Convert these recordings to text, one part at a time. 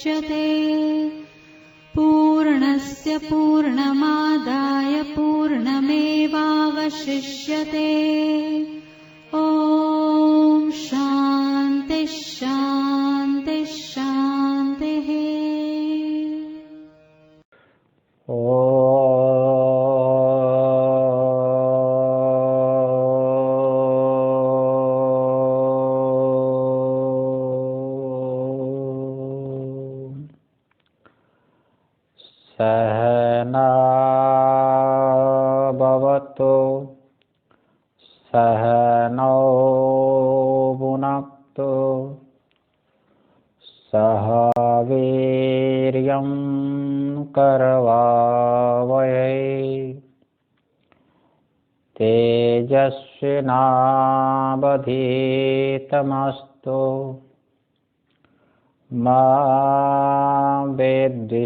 मुच्यते पूर्णस्य पूर्णमादाय पूर्णमेवावशिष्यते। ॐ शान्ति शान्ति शान्तिः। सहना भवतु सहनौ भुनक्तु सह वीर्यं करवावहै तेजस्विनावधीतमस्तु मा विद्विषावहै।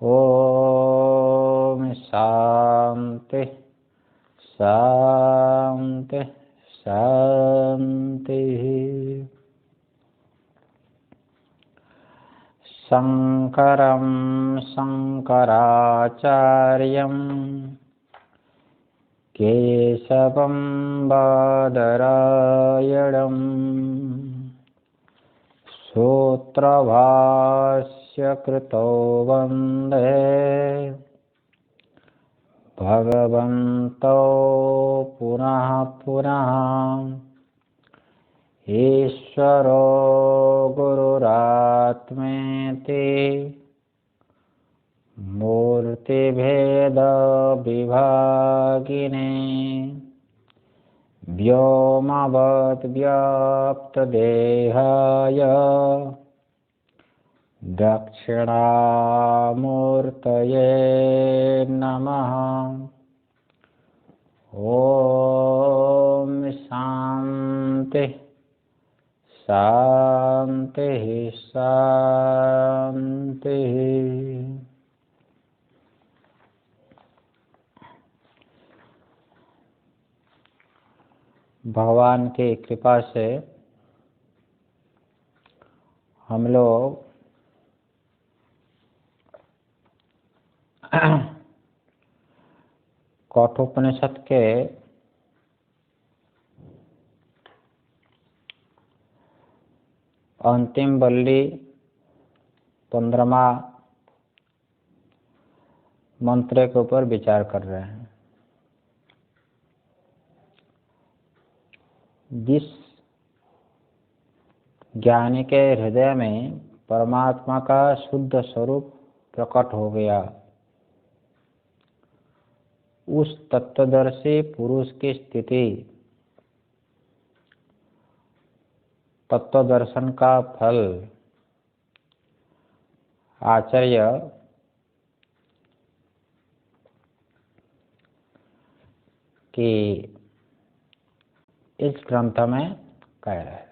ॐ शान्ति शान्ति शान्तिः। शङ्करं शङ्कराचार्यं केशवं बादरायणं सूत्रभाष्यकृतो वन्दे भगवन्तौ पुनः पुनः। ईश्वरो गुरुरात्मेति मूर्तिभेदविभागिने व्योमवद्व्याप्तदेहाय दक्षिणामूर्तये नमः। ॐ शान्ति शान्तिः शान्तिः। भगवान की कृपा से हम लोग कठोपनिषद के अंतिम वल्ली 15वां मंत्र के ऊपर विचार कर रहे हैं। जिस ज्ञानी के हृदय में परमात्मा का शुद्ध स्वरूप प्रकट हो गया, उस तत्वदर्शी पुरुष की स्थिति तत्वदर्शन का फल आचार्य की इस ग्रंथ में कह रहे हैं।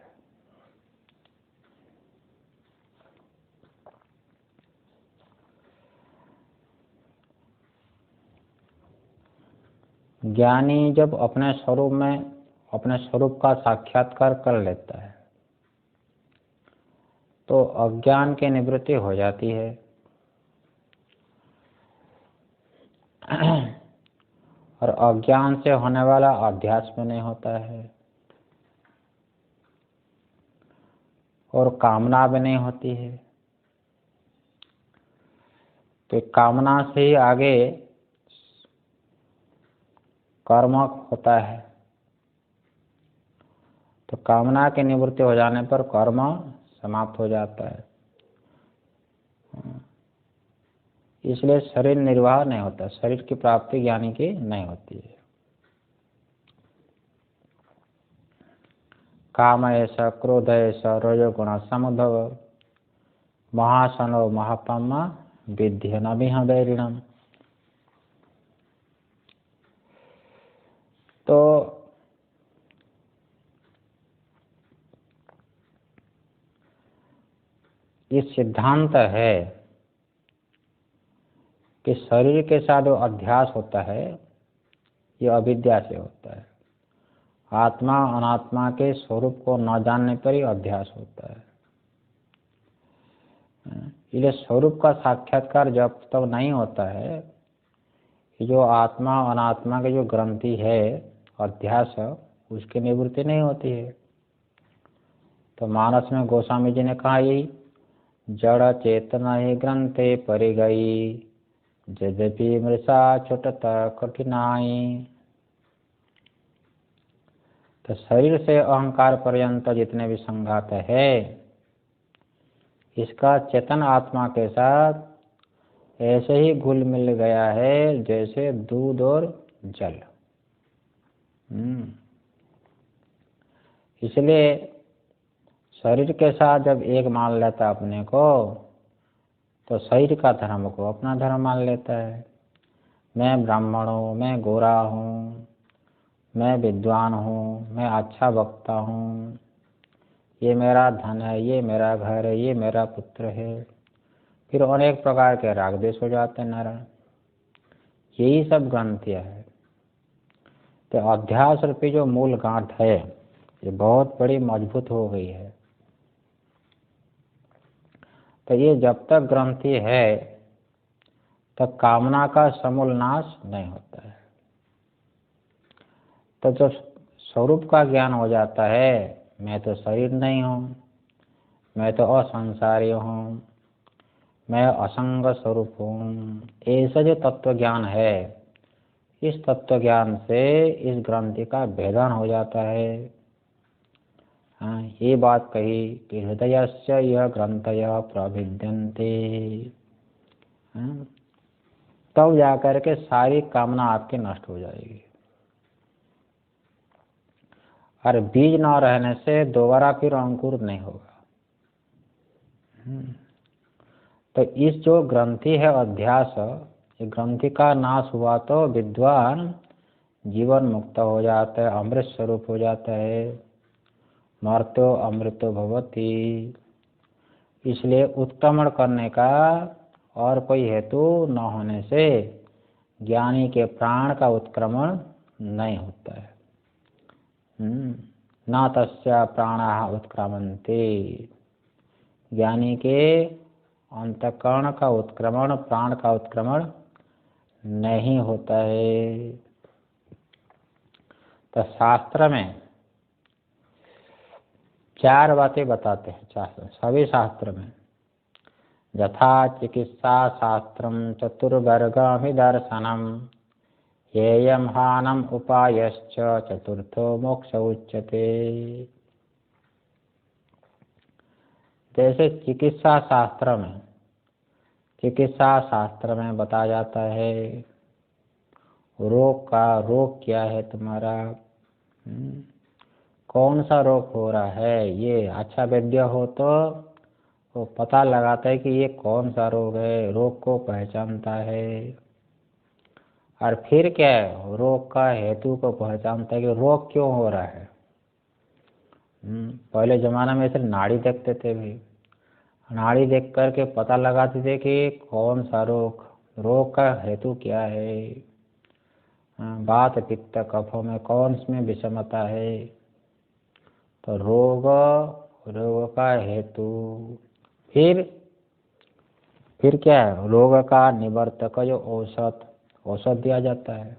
ज्ञानी जब अपने स्वरूप में अपने स्वरूप का साक्षात्कार कर लेता है तो अज्ञान की निवृत्ति हो जाती है और अज्ञान से होने वाला अध्यास में नहीं होता है और कामना भी नहीं होती है। तो कामना से ही आगे कर्म होता है, तो कामना की निवृत्ति हो जाने पर कर्म समाप्त हो जाता है। इसलिए शरीर निर्वाह नहीं होता, शरीर की प्राप्ति ज्ञानी की नहीं होती है। काम ऐसा क्रोध ऐसा रजोगुण समुद्भव महासनो महापमा विद्य नभिह वैरिणम। तो ये सिद्धांत है कि शरीर के साथ जो अध्यास होता है ये अविद्या से होता है आत्मा अनात्मा के स्वरूप को न जानने पर ही अध्यास होता है। इसलिए स्वरूप का साक्षात्कार जब तक नहीं होता है, जो आत्मा अनात्मा की जो ग्रंथि है अध्यास, उसकी निवृत्ति नहीं होती है। तो मानस में गोस्वामी जी ने कहा यही, जड़ चेतना ही ग्रंथे परि गई, यद्यपि मृषा छुटत कठिनाई। तो शरीर से अहंकार पर्यंत जितने भी संघात है, इसका चेतन आत्मा के साथ ऐसे ही घुल मिल गया है जैसे दूध और जल। इसलिए शरीर के साथ जब एक मान लेता अपने को, तो शरीर का धर्म को अपना धर्म मान लेता है। मैं ब्राह्मण हूँ, मैं गोरा हूँ, मैं विद्वान हूँ, मैं अच्छा वक्ता हूँ, ये मेरा धन है, ये मेरा घर है, ये मेरा पुत्र है। फिर अनेक प्रकार के राग द्वेष हो जाते हैं नारायण। यही सब ग्रंथियाँ है। तो अध्यास रूपी जो मूल गांठ है, ये बहुत बड़ी मजबूत हो गई है। तो ये जब तक ग्रंथि है तब कामना का समूल नाश नहीं होता है। तो जब स्वरूप का ज्ञान हो जाता है, मैं तो शरीर नहीं हूँ, मैं तो असंसारी हूँ, मैं असंग स्वरूप हूँ, ऐसा जो तत्व ज्ञान है, इस तत्व ज्ञान से इस ग्रंथि का भेदन हो जाता है। हाँ, ये बात कही कि हृदयस्य यह ग्रंथयः प्रभिद्यन्ते। तब जाकर के सारी कामना आपकी नष्ट हो जाएगी। और बीज न रहने से दोबारा फिर अंकुर नहीं होगा। तो इस जो ग्रंथि है अध्यास, ये ग्रंथि का नाश हुआ तो विद्वान जीवन मुक्त हो जाता है, अमृत स्वरूप हो जाता है। मर्त्यो अमृतो भवति। इसलिए उत्क्रमण करने का और कोई हेतु न होने से ज्ञानी के प्राण का उत्क्रमण नहीं होता है। न तस्य प्राणाः उत्क्रामन्ते। ज्ञानी के अंतःकरण का उत्क्रमण, प्राण का उत्क्रमण नहीं होता है। तो शास्त्र में 4 बातें बताते हैं, सभी शास्त्र में। यथा चिकित्सा शास्त्रम चतुर्वर्गमिदर्शनम, हेयं हानम उपायश्च चतुर्थो मोक्ष उच्यते। जैसे चिकित्सा शास्त्र में बताया जाता है रोग क्या है तुम्हारा, कौन सा रोग हो रहा है। ये अच्छा वैद्य हो तो वो पता लगाता है कि ये कौन सा रोग है, रोग को पहचानता है। और फिर क्या है, रोग का हेतु को पहचानता है कि रोग क्यों हो रहा है। पहले जमाना में सिर्फ नाड़ी देखते थे भी, नाड़ी देख करके पता लगाते थे कि कौन सा रोग का हेतु क्या है, वात पित्त कफों में कौन में विषमता है। तो रोग का हेतु, फिर क्या है, रोग का निवर्तक जो औषध दिया जाता है।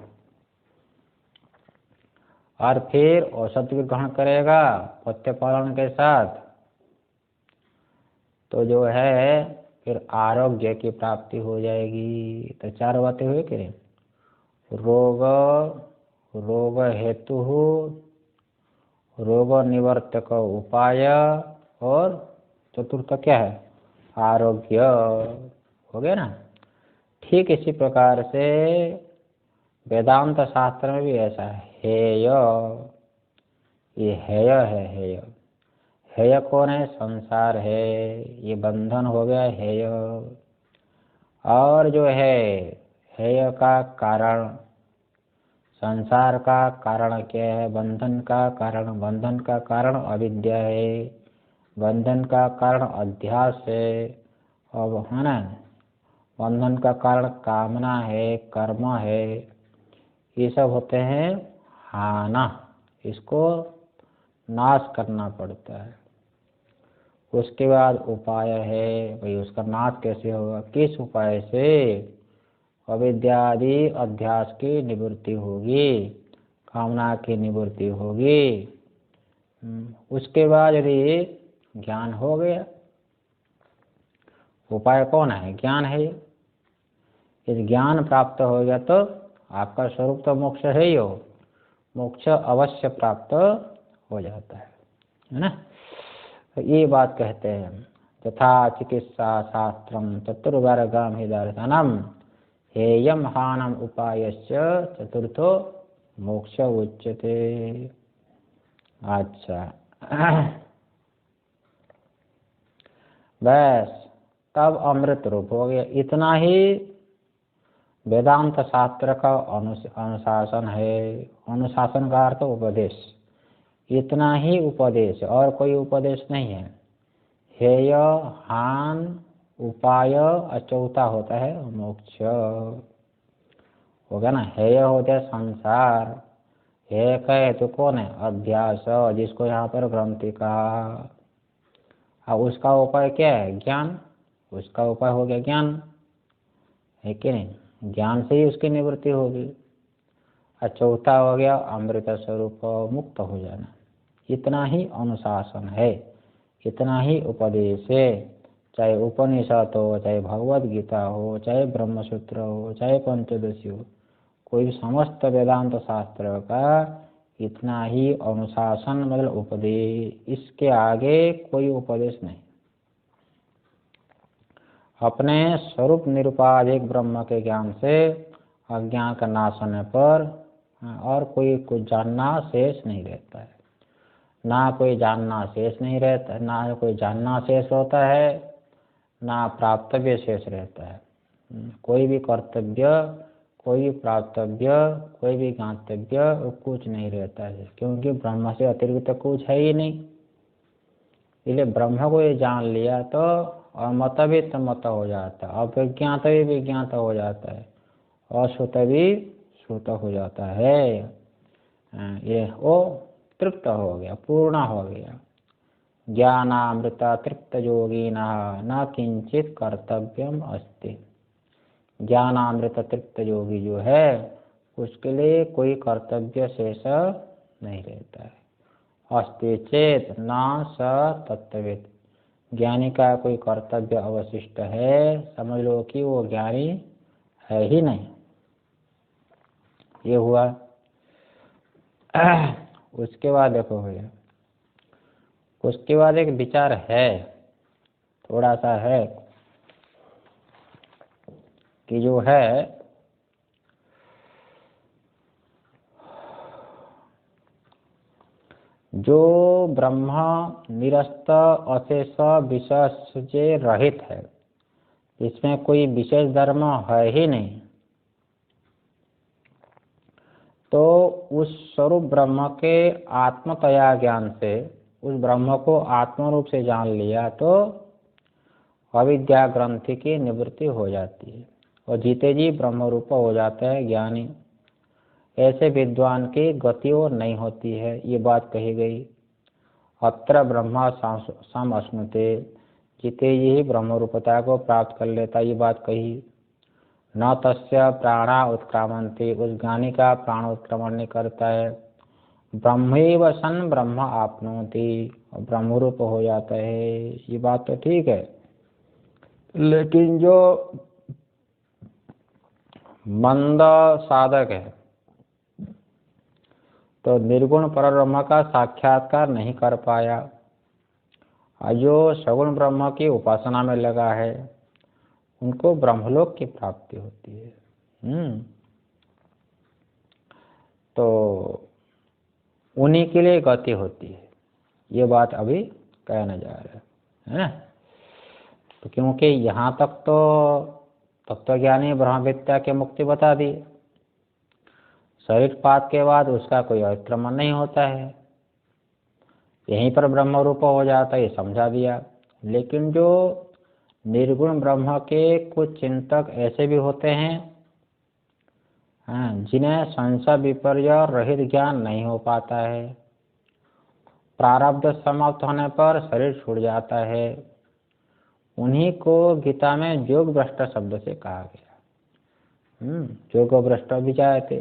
और फिर औषध भी ग्रहण करेगा पथ्य पालन के साथ, तो जो है फिर आरोग्य की प्राप्ति हो जाएगी। तो 4 बातें हुई कि रोग हेतु, रोग निवर्तक उपाय, और चतुर्थ क्या है, आरोग्य। हो गया ना। ठीक इसी प्रकार से वेदांत शास्त्र में भी ऐसा है। हेय, ये हेय है। हेय कौन है, संसार है, ये बंधन हो गया हेय। और जो है हेय का कारण, संसार का कारण क्या है, बंधन का कारण अविद्या है, बंधन का कारण अध्यास है। अब है ना, बंधन का कारण कामना है, कर्म है। ये सब होते हैं हाना, इसको नाश करना पड़ता है। उसके बाद उपाय है, भाई उसका नाश कैसे होगा, किस उपाय से, अविद्यादि अध्यास की निवृत्ति होगी, कामना की निवृत्ति होगी। उसके बाद यदि ज्ञान हो गया, उपाय कौन है, ज्ञान है। इस ज्ञान प्राप्त हो गया तो आपका स्वरूप तो मोक्ष है ही हो, मोक्ष अवश्य प्राप्त हो जाता है ना। तो ये बात कहते हैं, तथा चिकित्सा शास्त्रम चतुर्वर्गम हि दर्शनम हेयम हानम उपायस्य चतुर्थो मोक्ष उच्यते। अच्छा बस तब अमृत रूप हो गया। इतना ही वेदांत शास्त्र का अनुशासन है। अनुशासन का अर्थ उपदेश, इतना ही उपदेश, और कोई उपदेश नहीं है। हेय हान उपाय, चौथा होता है मोक्ष, होगा ना। हेय होता है संसार, हेय का हेतु कौन है, अध्यास, जिसको यहाँ पर ग्रंथि कहा। अब उसका उपाय क्या है, ज्ञान। उसका उपाय हो गया ज्ञान, है कि नहीं, ज्ञान से ही उसकी निवृत्ति होगी। और चौथा हो गया अमृत स्वरूप मुक्त हो जाना। इतना ही अनुशासन है, इतना ही उपदेश है। चाहे उपनिषद हो, चाहे भगवद गीता हो, चाहे ब्रह्मसूत्र हो, चाहे पंचदशी हो, कोई समस्त वेदांत शास्त्र का इतना ही अनुशासन, मतलब उपदेश। इसके आगे कोई उपदेश नहीं। अपने स्वरूप निरुपाधिक ब्रह्म के ज्ञान से अज्ञान का नाश होने पर और कोई कुछ जानना शेष नहीं रहता है। ना कोई जानना शेष नहीं रहता, ना कोई जानना शेष होता है, ना प्राप्तव्य शेष रहता है। कोई भी कर्तव्य, कोई भी प्राप्तव्य, कोई भी ज्ञातव्य कुछ नहीं रहता है, क्योंकि ब्रह्म से अतिरिक्त कुछ है ही नहीं। इसलिए ब्रह्म को ये जान लिया तो अमत भी तमत हो जाता है, अविज्ञात भी विज्ञात हो जाता है, अश्रुत भी श्रुत हो जाता है। ये वो तृप्त हो गया, पूर्ण हो गया। ज्ञानामृत तृप्त योगिना न किंचित कर्तव्यम अस्ति। ज्ञानामृत तृप्त योगी जो है उसके लिए कोई कर्तव्य शेष नहीं रहता है। अस्ति चेत न स तत्त्ववित्। ज्ञानी का कोई कर्तव्य अवशिष्ट है, समझ लो कि वो ज्ञानी है ही नहीं। ये हुआ। उसके बाद देखो भैया, उसके बाद एक विचार है, थोड़ा सा है, कि जो है जो ब्रह्म निरस्त अशेष विशेष से रहित है, इसमें कोई विशेष धर्म है ही नहीं, तो उस स्वरूप ब्रह्म के आत्मतया ज्ञान से उस ब्रह्म को आत्म रूप से जान लिया तो अविद्या ग्रंथि की निवृत्ति हो जाती है और जीते जी ब्रह्म रूप हो जाता है ज्ञानी। ऐसे विद्वान की गति और नहीं होती है, ये बात कही गई। अत्र ब्रह्म समश्नुते, जीते ही ब्रह्म रूपता को प्राप्त कर लेता, ये बात कही। न तस्य प्राणा उत्क्रामन्ति, उस ज्ञानी का प्राण उत्क्रमण नहीं करता है। ब्रह्मैव सन ब्रह्म आपनोति, ब्रह्म रूप हो जाता है, ये बात तो ठीक है। लेकिन जो मंद साधक है तो निर्गुण परब्रह्म का साक्षात्कार नहीं कर पाया, और जो सगुण ब्रह्म की उपासना में लगा है उनको ब्रह्मलोक की प्राप्ति होती है। तो उन्हीं के लिए गति होती है, ये बात अभी कहना जा रहा है ना। तो क्योंकि यहाँ तक तो तत्वज्ञानी ब्रह्मविद्या के मुक्ति बता दी, शरीरपात के बाद उसका कोई अतिक्रमण नहीं होता है, यहीं पर ब्रह्म रूप हो जाता है, ये समझा दिया। लेकिन जो निर्गुण ब्रह्म के कुछ चिंतक ऐसे भी होते हैं हैं, जिन्हें संशय विपर्य रहित ज्ञान नहीं हो पाता है। प्रारब्ध समाप्त होने पर शरीर छूट जाता है, उन्हीं को गीता में योग भ्रष्ट शब्द से कहा गया। योग भ्रष्ट भी जायते।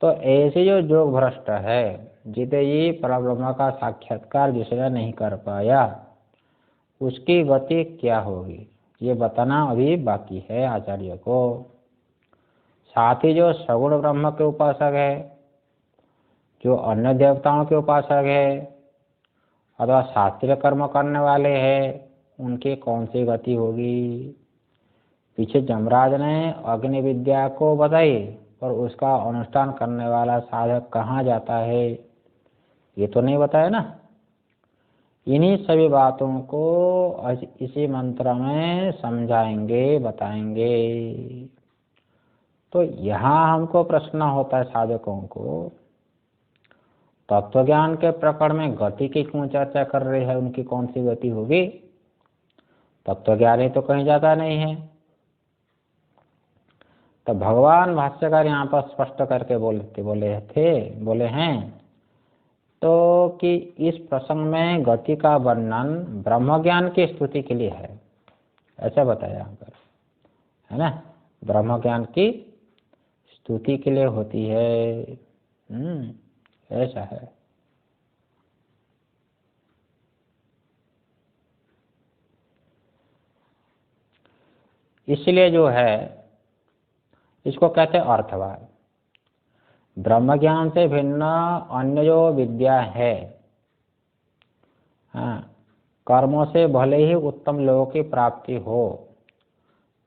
तो ऐसे जो योग भ्रष्ट है, जिते ये परब्रह्म का साक्षात्कार जिसने नहीं कर पाया, उसकी गति क्या होगी ये बताना अभी बाकी है आचार्य को। साथ ही जो सगुण ब्रह्म के उपासक है, जो अन्य देवताओं के उपासक है अथवा शास्त्रीय कर्म करने वाले हैं, उनकी कौन सी गति होगी। पीछे जमराज ने अग्नि विद्या को बताई, पर उसका अनुष्ठान करने वाला साधक कहाँ जाता है ये तो नहीं बताया ना। इन्हीं सभी बातों को इसी मंत्र में समझाएंगे, बताएंगे। तो यहाँ हमको प्रश्न होता है साधकों को, तत्वज्ञान के प्रकरण में गति की क्यों चर्चा कर रही है, उनकी कौन सी गति होगी। तत्वज्ञानी तो कहीं जाता नहीं है। तो भगवान भाष्यकार यहाँ पर स्पष्ट करके बोले हैं तो कि इस प्रसंग में गति का वर्णन ब्रह्मज्ञान की स्तुति के लिए है, ऐसा बताया यहाँ पर, है ना। ब्रह्मज्ञान की स्तुति के लिए होती है, ऐसा है। इसलिए जो है इसको कहते हैं अर्थवाद। ब्रह्म ज्ञान से भिन्न अन्य जो विद्या है, कर्मों से भले ही उत्तम लोगों की प्राप्ति हो,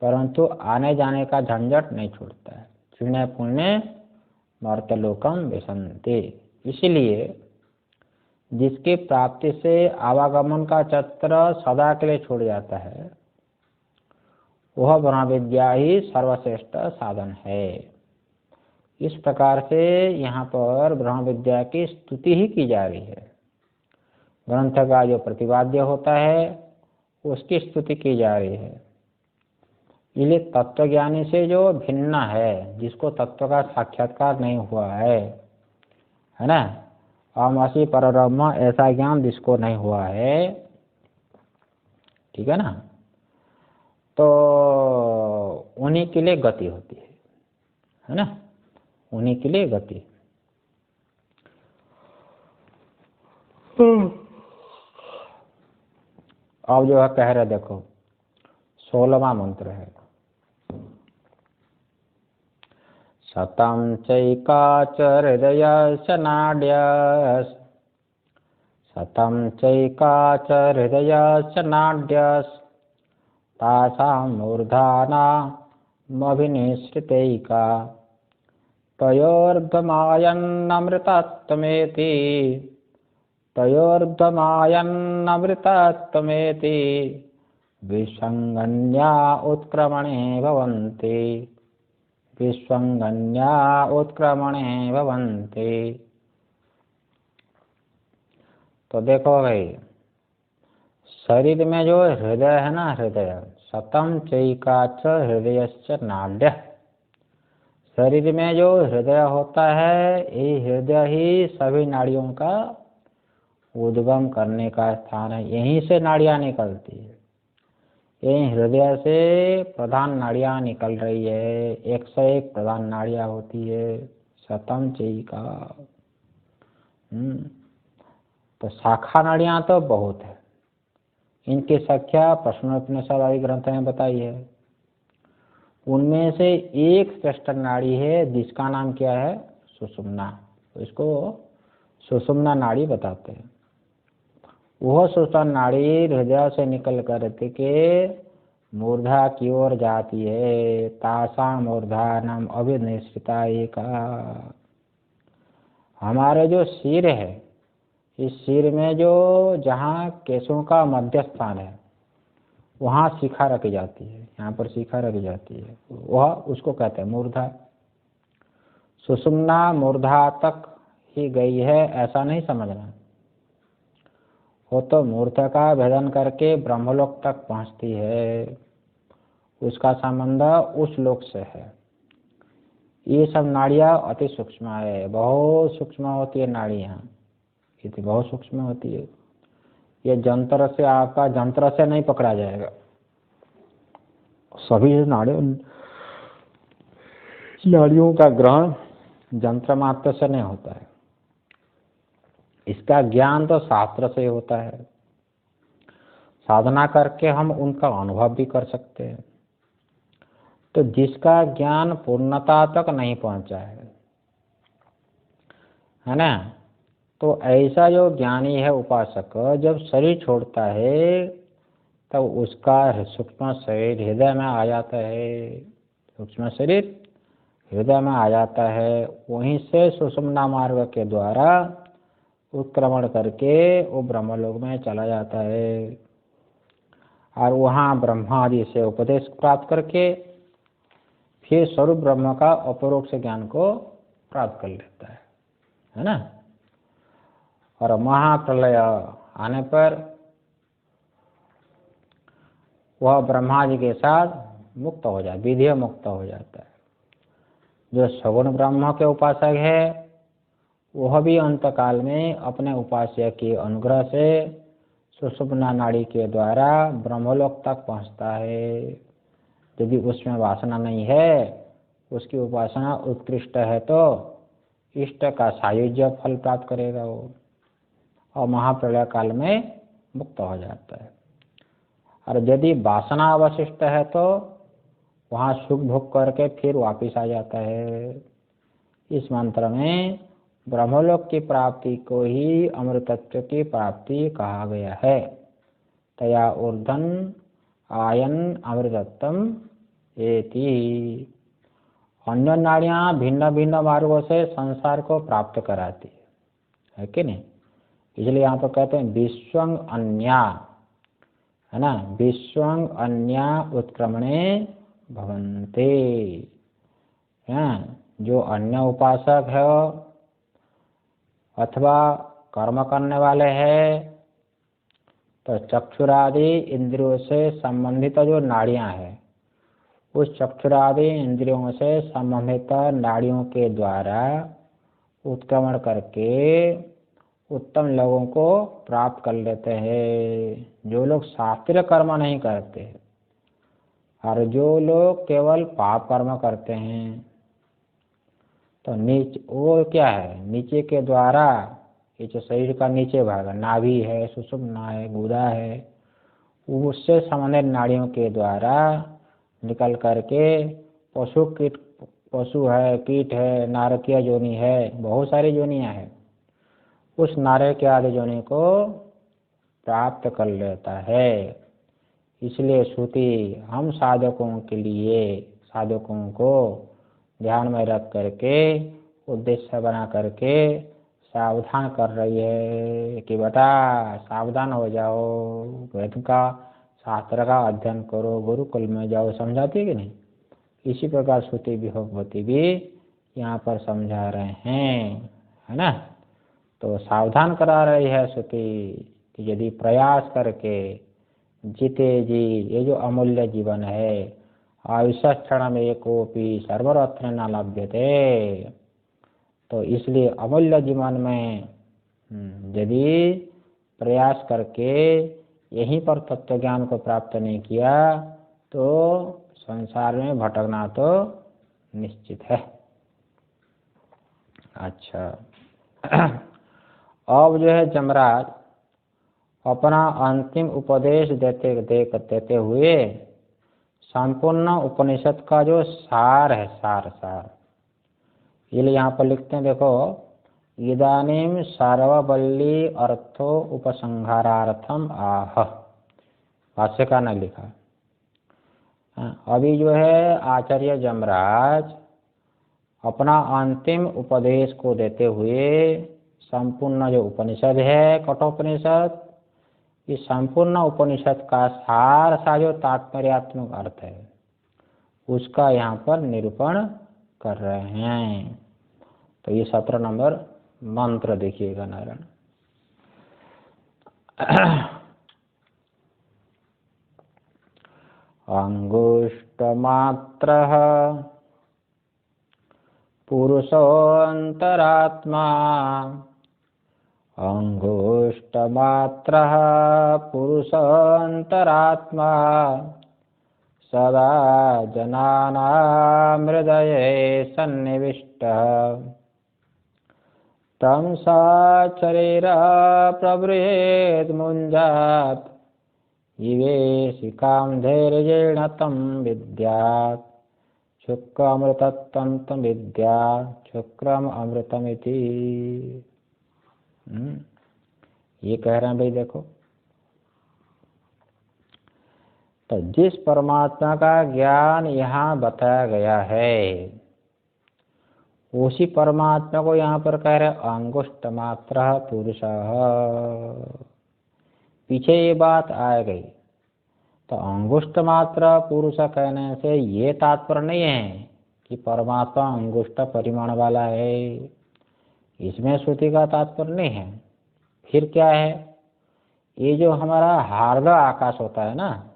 परंतु आने जाने का झंझट नहीं छूटता है। क्षीणे पुण्य मर्त्यलोकम विशन्ति। इसलिए जिसकी प्राप्ति से आवागमन का चक्र सदा के लिए छूट जाता है, वह ब्रह्म विद्या ही सर्वश्रेष्ठ साधन है। इस प्रकार से यहाँ पर ब्रह्म विद्या की स्तुति ही की जा रही है। ग्रंथ का जो प्रतिपाद्य होता है उसकी स्तुति की जा रही है। इसलिए तत्वज्ञानी से जो भिन्न है, जिसको तत्व का साक्षात्कार नहीं हुआ है ना, अहमसि परब्रह्म ऐसा ज्ञान जिसको नहीं हुआ है, ठीक है ना, तो उन्हीं के लिए गति होती है ना, उन्हीं के लिए गति। अब जो है कह रहे देखो 16वां मंत्र है, शतं चैकाच हृदयस्य नाड्यस्, शतं चैकाच हृदयस्य नाड्यस्, तासां मूर्धानामभिनिसृतैका, तयोर्ध्वमायन्नमृतत्वमेति, तयोर्ध्वमायन्नमृतत्वमेति, विश्वङ्गन्या उत्क्रमणे भवन्ति, विश्वङ्गन्या उत्क्रमणे भवन्ति। तो देखो भाई, शरीर में जो हृदय है ना, हृदय शतं चैकाच हृदयस्य नाड्य, शरीर में जो हृदय होता है, ये हृदय ही सभी नाड़ियों का उद्गम करने का स्थान है। यहीं से नाड़ियाँ निकलती है, यही हृदय से प्रधान नाड़ियाँ निकल रही है। 101 प्रधान नाड़ियाँ होती है, शतं चैका। तो शाखा नाड़ियाँ तो बहुत है, इनकी संख्या प्रश्नोपनिषद आदि ग्रंथ में बताई है। उनमें से एक श्रेष्ठ नाड़ी है जिसका नाम क्या है, सुषुम्ना। तो इसको सुषुम्ना नाड़ी बताते हैं। वह सुषुम्ना नाड़ी हृदय से निकल कर के मूर्धा की ओर जाती है। तासां मूर्धानाम अभिनिश्चिता एका। हमारे जो सिर है, इस सिर में जो जहाँ केशों का मध्य स्थान है, वहाँ शिखा रखी जाती है, यहाँ पर शिखा रखी जाती है, वह उसको कहते हैं मूर्धा। सुषुम्ना मूर्धा तक ही गई है ऐसा नहीं समझना, वो तो मूर्धा का भेदन करके ब्रह्मलोक तक पहुँचती है, उसका संबंध उस लोक से है। ये सब नाड़ियाँ अति सूक्ष्म है, बहुत सूक्ष्म होती है नाड़ियाँ, इतनी बहुत सूक्ष्म होती है। ये जंतर से, आपका जंतर से नहीं पकड़ा जाएगा। सभी नाड़ियों का ग्रहण जंत्र मात्र से नहीं होता है, इसका ज्ञान तो शास्त्र से होता है। साधना करके हम उनका अनुभव भी कर सकते हैं। तो जिसका ज्ञान पूर्णता तक नहीं पहुंचा है ना, तो ऐसा जो ज्ञानी है उपासक, जब शरीर छोड़ता है तब उसका सूक्ष्म शरीर हृदय में आ जाता है, सूक्ष्म शरीर हृदय में आ जाता है। वहीं से सुषुम्ना मार्ग के द्वारा उत्क्रमण करके वो ब्रह्मलोक में चला जाता है, और वहाँ ब्रह्मा आदि से उपदेश प्राप्त करके फिर स्वरूप ब्रह्म का अपरोक्ष ज्ञान को प्राप्त कर लेता है ना। और महाप्रलय आने पर वह ब्रह्मा जी के साथ मुक्त हो जाए, विधेय मुक्त हो जाता है। जो सगुण ब्रह्म के उपासक है वह भी अंतकाल में अपने उपास्य के अनुग्रह से सुषुम्ना नाड़ी के द्वारा ब्रह्मलोक तक पहुंचता है। यदि उसमें वासना नहीं है, उसकी उपासना उत्कृष्ट है, तो इष्ट का सायुज्य फल प्राप्त करेगा वो, और महाप्रलय काल में मुक्त हो जाता है। और यदि वासना अवशिष्ट है तो वहाँ सुख भोग करके फिर वापिस आ जाता है। इस मंत्र में ब्रह्मलोक की प्राप्ति को ही अमृतत्व की प्राप्ति कहा गया है। तया ऊर्धन आयन अमृतत्वम एति। अन्य नाड़ियाँ भिन्न भिन्न मार्गों से संसार को प्राप्त कराती है कि नहीं, इसलिए यहाँ पर कहते हैं विश्वंग अन्या, है ना, विश्वंग अन्या उत्क्रमणे भवन्ते। जो अन्य उपासक है अथवा कर्म करने वाले हैं, तो चक्षुरादि इंद्रियों से संबंधित जो नाड़ियां हैं, उस चक्षुरादि इंद्रियों से संबंधित नाड़ियों के द्वारा उत्क्रमण करके उत्तम लोगों को प्राप्त कर लेते हैं। जो लोग शास्त्रीय कर्म नहीं करते और जो लोग केवल पाप कर्म करते हैं, तो नीचे वो क्या है, नीचे के द्वारा, ये जो शरीर का नीचे भाग नाभि है, सुषुम्ना है, गुदा है, उससे संबंधित नाड़ियों के द्वारा निकल करके पशु है, कीट है, नारकीय योनि है, बहुत सारी योनियां हैं, उस नारकीय आदि योनि को प्राप्त कर लेता है। इसलिए श्रुति हम साधकों के लिए, साधकों को ध्यान में रख करके उद्देश्य बना करके सावधान कर रही है कि बेटा सावधान हो जाओ, वेद का शास्त्र का अध्ययन करो, गुरुकुल में जाओ, समझाती है कि नहीं। इसी प्रकार श्रुति भी भगवती भी यहाँ पर समझा रहे हैं, है ना। तो सावधान करा रही है श्रुति कि यदि प्रयास करके जीते जी, ये जो अमूल्य जीवन है, आयुष्य क्षण में एकोपि सर्वरत्न न लभ्यते, तो इसलिए अमूल्य जीवन में यदि प्रयास करके यहीं पर तत्व ज्ञान को प्राप्त नहीं किया तो संसार में भटकना तो निश्चित है। अच्छा, अब जो है जमराज अपना अंतिम उपदेश देते हुए संपूर्ण उपनिषद का जो सार है, सार ये यहाँ पर लिखते हैं, देखो, इदानीम सार्ववल्ली अर्थो उपसंहारार्थम आह, भाष्यकार ने लिखा। अभी जो है आचार्य जमराज अपना अंतिम उपदेश को देते हुए संपूर्ण जो उपनिषद है, कठोपनिषद, इस संपूर्ण उपनिषद का सार सा जो तात्पर्यात्मक अर्थ है उसका यहाँ पर निरूपण कर रहे हैं। तो ये 17 नंबर मंत्र देखिएगा नारायण। अंगुष्टमात्रः पुरुषोऽन्तरात्मा अंगुष्टमात्रः पुरुषोऽन्तरात्मा सदा जनानां हृदये सन्निविष्टः तं सशरीरः प्रबृहेत् मुञ्जात् इवेशिकां धैर्येण तं विद्यात् शुक्रमृतत्वं तं विद्यात् शुक्रम अमृतमिति। ये कह रहे हैं भाई देखो, तो जिस परमात्मा का ज्ञान यहाँ बताया गया है उसी परमात्मा को यहाँ पर कह रहे अंगुष्ट मात्र पुरुष। पीछे ये बात आ गई, तो अंगुष्ट मात्र पुरुष कहने से ये तात्पर्य नहीं है कि परमात्मा अंगुष्ट परिमाण वाला है, इसमें श्रुति का तात्पर्य नहीं है। फिर क्या है, ये जो हमारा हार्द आकाश होता है ना,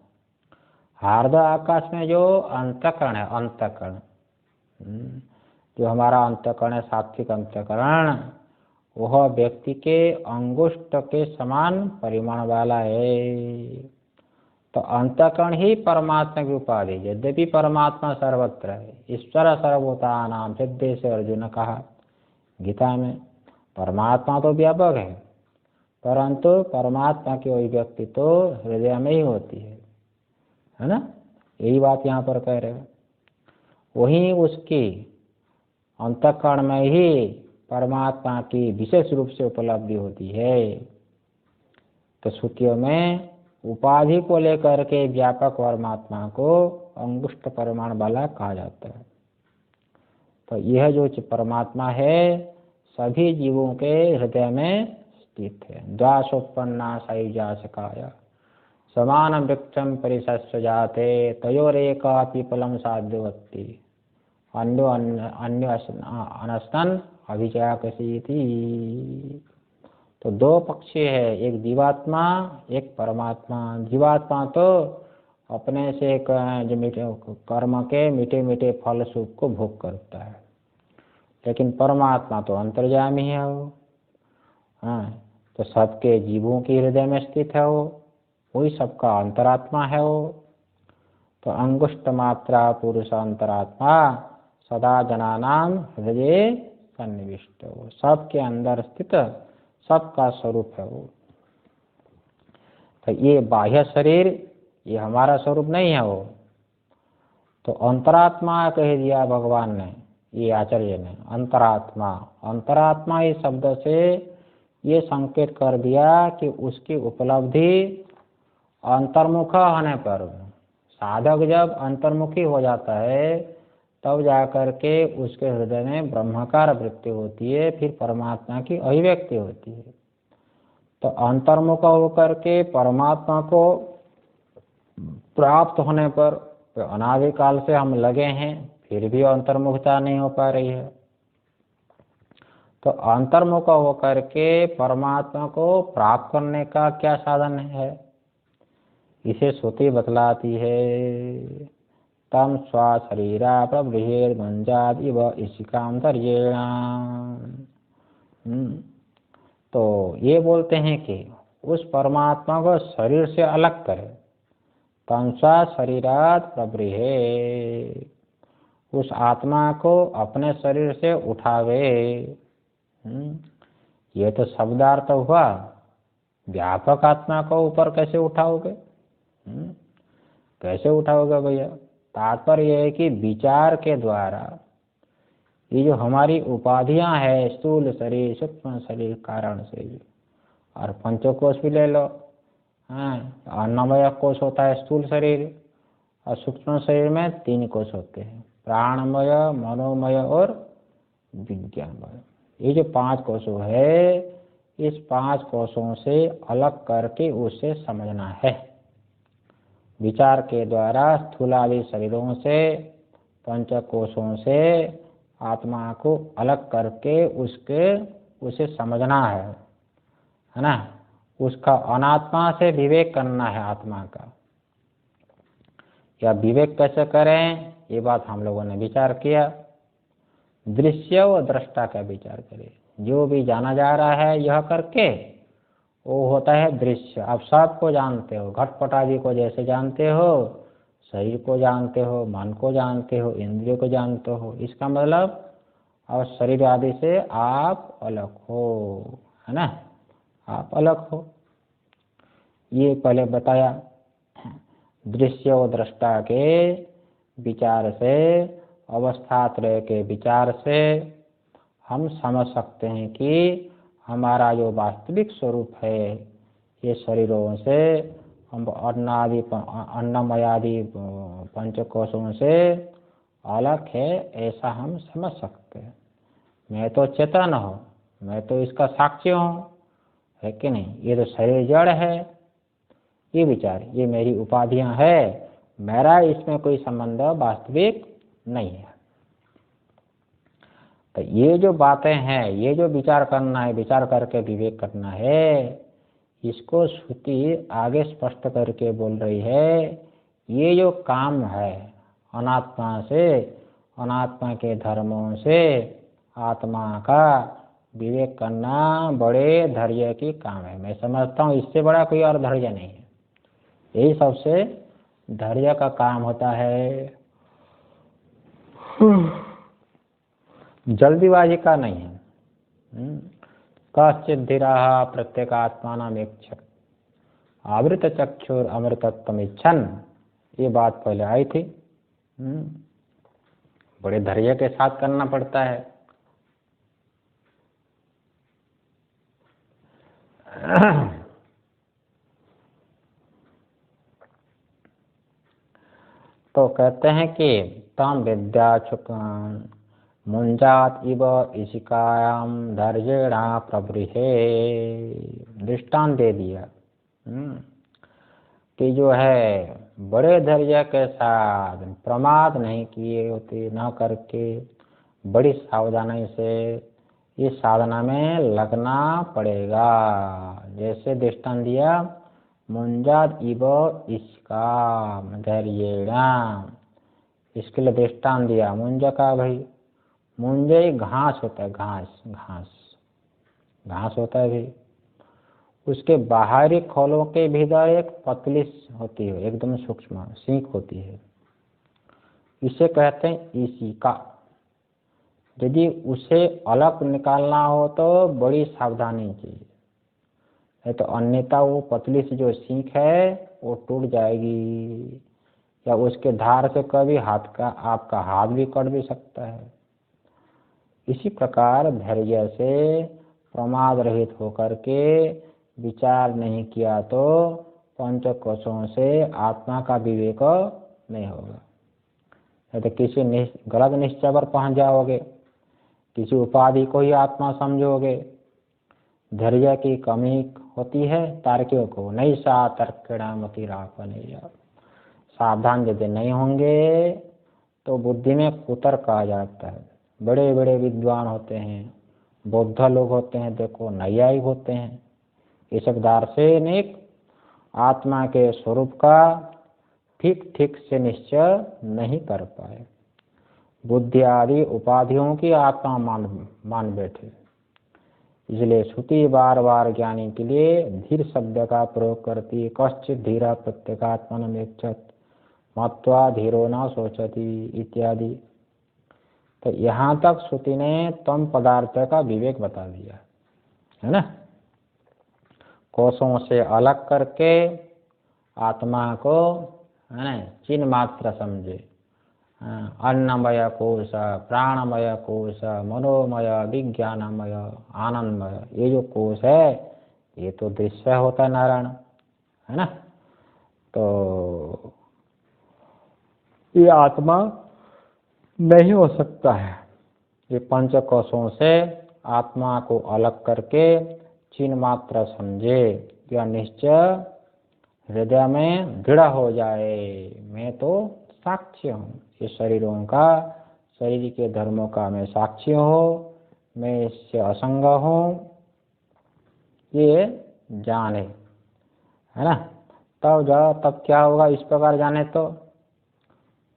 हार्द आकाश में जो अंतःकरण है, अंतःकरण जो हमारा अंतःकरण है, सात्विक अंतःकरण, वह व्यक्ति के अंगुष्ठ के समान परिमाण वाला है। तो अंतःकरण ही परमात्मा की उपाधि, यद्यपि परमात्मा सर्वत्र है, ईश्वर सर्वभूतानां सिद्धे से अर्जुन कहा गीता में, परमात्मा तो व्यापक है, परंतु परमात्मा की अभिव्यक्ति तो हृदय में ही होती है ना। यही बात यहाँ पर कह रहे हैं, वही उसकी अंतःकरण में ही परमात्मा की विशेष रूप से उपलब्धि होती है। तो श्रुतियों में उपाधि को लेकर के व्यापक परमात्मा को अंगुष्ठ परिमाण वाला कहा जाता है। तो यह जो परमात्मा है सभी जीवों के हृदय में स्थित है। द्वासोत्पन्ना सैजासकाय समान वृक्षम परिशस्य जाते तयोरेका पीपलम साध्यवत्ति अन्यो अनस्तन अभिजाकसीति। तो दो पक्षी है, एक जीवात्मा एक परमात्मा। जीवात्मा तो अपने से जो मीठे कर्म के मीठे मीठे फल सुख को भोग करता है, लेकिन परमात्मा तो अंतर्यामी है वो। हाँ, तो सबके जीवों के हृदय में स्थित है वो, वही सबका अंतरात्मा है वो। तो अंगुष्ठ मात्रा पुरुष अंतरात्मा सदा जनानाम हृदय सन्निविष्ट, वो सबके अंदर स्थित सबका स्वरूप है वो। तो ये बाह्य शरीर ये हमारा स्वरूप नहीं है वो, तो अंतरात्मा कह दिया भगवान ने, ये आचार्य ने अंतरात्मा। अंतरात्मा इस शब्द से ये संकेत कर दिया कि उसकी उपलब्धि अंतर्मुख होने पर, साधक जब अंतर्मुखी हो जाता है तब जाकर के उसके हृदय में ब्रह्माकार वृत्ति होती है, फिर परमात्मा की अभिव्यक्ति होती है। तो अंतर्मुख होकर के परमात्मा को प्राप्त होने पर, तो अनादिकाल से हम लगे हैं फिर भी अंतर्मुखता नहीं हो पा रही है। तो अंतर्मुख होकर के परमात्मा को प्राप्त करने का क्या साधन है, इसे श्रुति बतलाती है। तम स्वशरीरा प्रबृहेर्मुञ्जात् इव ईशिकां धैर्येण। तो ये बोलते हैं कि उस परमात्मा को शरीर से अलग करे। तम स्वशरीरात् प्रबृहेत्, उस आत्मा को अपने शरीर से उठावे। ये तो शब्दार्थ हुआ, व्यापक आत्मा को ऊपर कैसे उठाओगे? कैसे उठाओगे भैया? तात्पर्य यह है कि विचार के द्वारा ये जो हमारी उपाधियां हैं, स्थूल शरीर सूक्ष्म शरीर कारण शरीर और पंचकोश भी ले लो। अन्नमय कोश होता है स्थूल शरीर, और सूक्ष्म शरीर में 3 कोश होते हैं, प्राणमय, मनोमय और विज्ञानमय। ये जो 5 कोशों है, इस 5 कोशों से अलग करके उसे समझना है। विचार के द्वारा स्थूलादि शरीरों से, पंचकोशों से आत्मा को अलग करके उसे समझना है ना। उसका अनात्मा से विवेक करना है आत्मा का। या विवेक कैसे करें, ये बात हम लोगों ने विचार किया। दृश्य व दृष्टा का विचार करें। जो भी जाना जा रहा है यह करके वो होता है दृश्य। आप सबको जानते हो, घटपट आदि को जैसे जानते हो, शरीर को जानते हो, मन को जानते हो, इंद्रियों को जानते हो, इसका मतलब और शरीर आदि से आप अलग हो, है ना, आप अलग हो। ये पहले बताया। दृश्य और दृष्टा के विचार से, अवस्थात्रय के विचार से हम समझ सकते हैं कि हमारा जो वास्तविक स्वरूप है ये शरीरों से, हम अन्नमयादि पंचकोशों से अलग है, ऐसा हम समझ सकते हैं। मैं तो चेतन हूँ, मैं तो इसका साक्षी हूँ, है कि नहीं। ये तो शरीर जड़ है, ये विचार, ये मेरी उपाधियां है, मेरा इसमें कोई संबंध वास्तविक नहीं है। तो ये जो बातें हैं, ये जो विचार करना है, विचार करके विवेक करना है, इसको श्रुति आगे स्पष्ट करके बोल रही है। ये जो काम है अनात्मा से, अनात्मा के धर्मों से आत्मा का विवेक करना बड़े धैर्य की काम है। मैं समझता हूँ इससे बड़ा कोई और धैर्य नहीं है। यही सबसे धैर्य का काम होता है, जल्दीबाजी का नहीं है। कश्चित धीरा प्रत्येगात्मानम् इच्छत् आवृत चक्षुर अमृतत्वम इच्छन्, ये बात पहले आई थी। बड़े धैर्य के साथ करना पड़ता है। तो कहते हैं कि तम विद्याचुक मुंजात इव इशिकायाम धैर्येणा प्रवृहे, दृष्टांत दे दिया कि जो है बड़े धैर्य के साथ प्रमाद नहीं किए होते, न करके बड़ी सावधानी से इस साधना में लगना पड़ेगा। जैसे दृष्टांत दिया, मुंजात इव इसका धैर्येणा, इसके लिए दृष्टांत दिया मुंज का। भाई मुंजे घास होता है, घास घास घास होता है भाई, उसके बाहरी खोलों के भीतर एक पतली होती है, एकदम सूक्ष्म सीख होती है, इसे कहते हैं इशिका। यदि उसे अलग निकालना हो तो बड़ी सावधानी चाहिए, है तो अन्यथा वो पतली सी जो सीख है वो टूट जाएगी, या उसके धार से कभी आपका हाथ भी कट भी सकता है। इसी प्रकार धैर्य से प्रमाद रहित होकर के विचार नहीं किया तो पंचकोशों से आत्मा का विवेक नहीं होगा। नहीं तो किसी गलत निश्चय पर पहुंच जाओगे, किसी उपाधि को ही आत्मा समझोगे। धैर्य की कमी होती है तार्किकों को, नहीं सा तर्कणा मति रापनेय। सावधान यदि नहीं होंगे तो बुद्धि में कुतर्क आ जाता है। बड़े बड़े विद्वान होते हैं, बौद्ध लोग होते हैं, देखो नैयायिक होते हैं, ये सब दार्शनिक आत्मा के स्वरूप का ठीक ठीक से निश्चय नहीं कर पाए, बुद्धि आदि उपाधियों की आत्मा मान बैठे। इसलिए श्रुति बार बार ज्ञानी के लिए धीर शब्द का प्रयोग करती है। कश्चित धीरा प्रत्येगात्मनम् इच्छत् मत्वा धीरो न सोचति इत्यादि। तो यहाँ तक श्रुति ने तम पदार्थ का विवेक बता दिया है ना। कोशों से अलग करके आत्मा को, है ना, चिन्ह मात्र समझे। अन्नमय कोश, प्राणमय कोश, मनोमय, विज्ञानमय, आनंदमय, ये जो कोश है ये तो दृश्य होता है नारायण, है ना। तो ये आत्मा नहीं हो सकता है। ये पंच कोशों से आत्मा को अलग करके चिन्ह मात्र समझे, या निश्चय हृदय में दृढ़ हो जाए, मैं तो साक्ष्य हूँ ये शरीरों का, शरीर के धर्मों का मैं साक्ष्य हूँ, मैं इससे असंग हूँ, ये जाने, है ना। तब क्या होगा, इस प्रकार जाने तो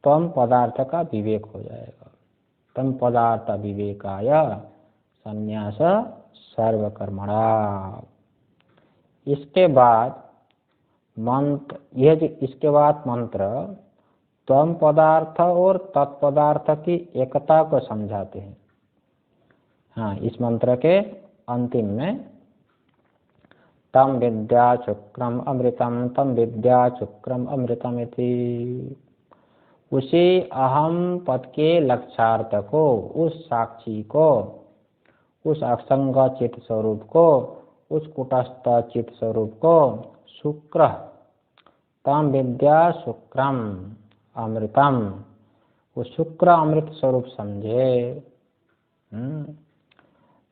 तम पदार्थ का विवेक हो जाएगा। तम पदार्थ विवेकाय संन्यास सर्वकर्मणा। इसके बाद मंत्र, इसके बाद मंत्र तम पदार्थ और तत्पदार्थ की एकता को समझाते हैं। हाँ, इस मंत्र के अंतिम में तम विद्या शुक्रम अमृतम, तम विद्या शुक्रम अमृतम इति, उसी अहम पद के लक्ष्यार्थ को, उस साक्षी को, उस असंग चित स्वरूप को, उस कुटस्थ चित स्वरूप को शुक्र, तम विद्या शुक्रम अमृतम, वो शुक्र अमृत स्वरूप समझे।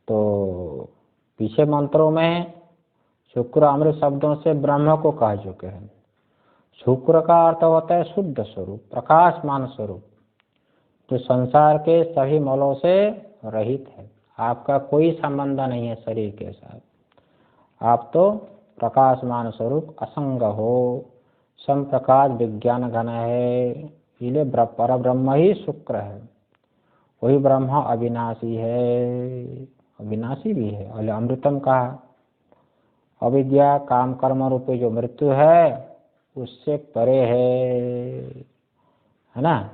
तो पीछे मंत्रों में शुक्र अमृत शब्दों से ब्रह्म को कह चुके हैं। शुक्र का अर्थ होता है शुद्ध स्वरूप, प्रकाशमान स्वरूप, जो संसार के सभी मलों से रहित है। आपका कोई संबंध नहीं है शरीर के साथ, आप तो प्रकाशमान स्वरूप असंग हो, सम प्रकाश विज्ञान घन है। इसलिए पर ब्रह्म ही शुक्र है, वही ब्रह्म अविनाशी है, अविनाशी भी है। और अमृतम कहा, अविद्या काम कर्म रूपी जो मृत्यु है उससे परे है ना,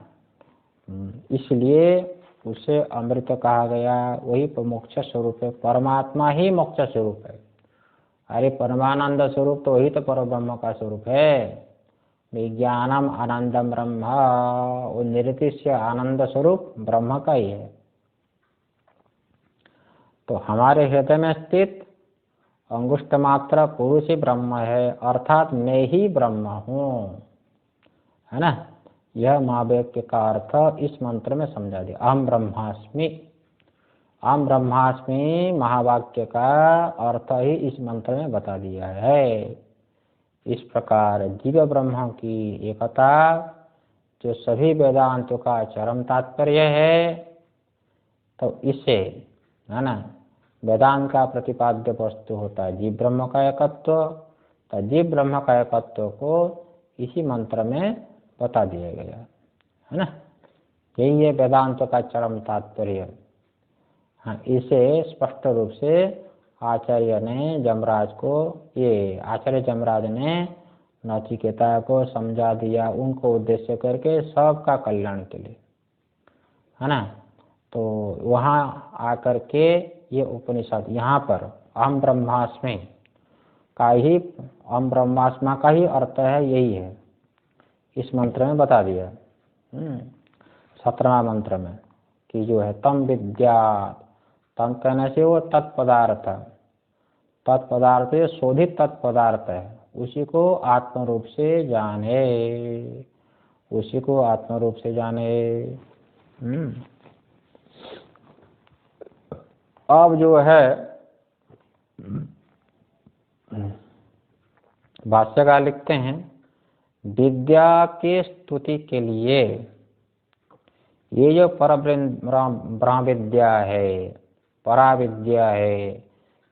इसलिए उसे अमृत कहा गया। वही मोक्ष स्वरूप है, परमात्मा ही मोक्ष स्वरूप है। अरे परमानंद स्वरूप तो वही तो परब्रह्म का स्वरूप है। विज्ञानम आनंदम ब्रह्म, वो निरतिशय आनंद स्वरूप ब्रह्म का ही है। तो हमारे हृदय में स्थित अंगुष्ठ मात्र पुरुष ही ब्रह्म है, अर्थात मैं ही ब्रह्म हूँ, है ना। यह महावाक्य का अर्थ इस मंत्र में समझा दिया, अहम ब्रह्मास्मि। अहम ब्रह्मास्मि महावाक्य का अर्थ ही इस मंत्र में बता दिया है। इस प्रकार जीव ब्रह्म की एकता जो सभी वेदांतों का चरम तात्पर्य है, तो इसे, है ना, वेदांत का प्रतिपाद्य वस्तु होता है जीव ब्रह्म का एकत्व। तो जीव ब्रह्म का एकत्व को इसी मंत्र में बता दिया गया, है ना। यही है वेदांत का चरम तात्पर्य। हाँ, इसे स्पष्ट रूप से आचार्य ने जमराज को, ये आचार्य जमराज ने नचिकेता को समझा दिया, उनको उद्देश्य करके सबका कल्याण के लिए, है ना। तो वहाँ आकर के ये उपनिषद यहाँ पर अहम ब्रह्मास्मि का ही, अहम ब्रह्मास्मा का ही अर्थ है, यही है इस मंत्र में बता दिया। 17वां मंत्र में कि जो है तम विद्या, तम कहने से वो तत्पदार्थ, तत्पदार्थ शोधित तत्पदार्थ है, उसी को आत्म रूप से जाने, उसी को आत्म रूप से जाने। अब जो है भाष्यकार लिखते हैं, विद्या के स्तुति के लिए ये जो ब्रह्म विद्या है, पराविद्या है,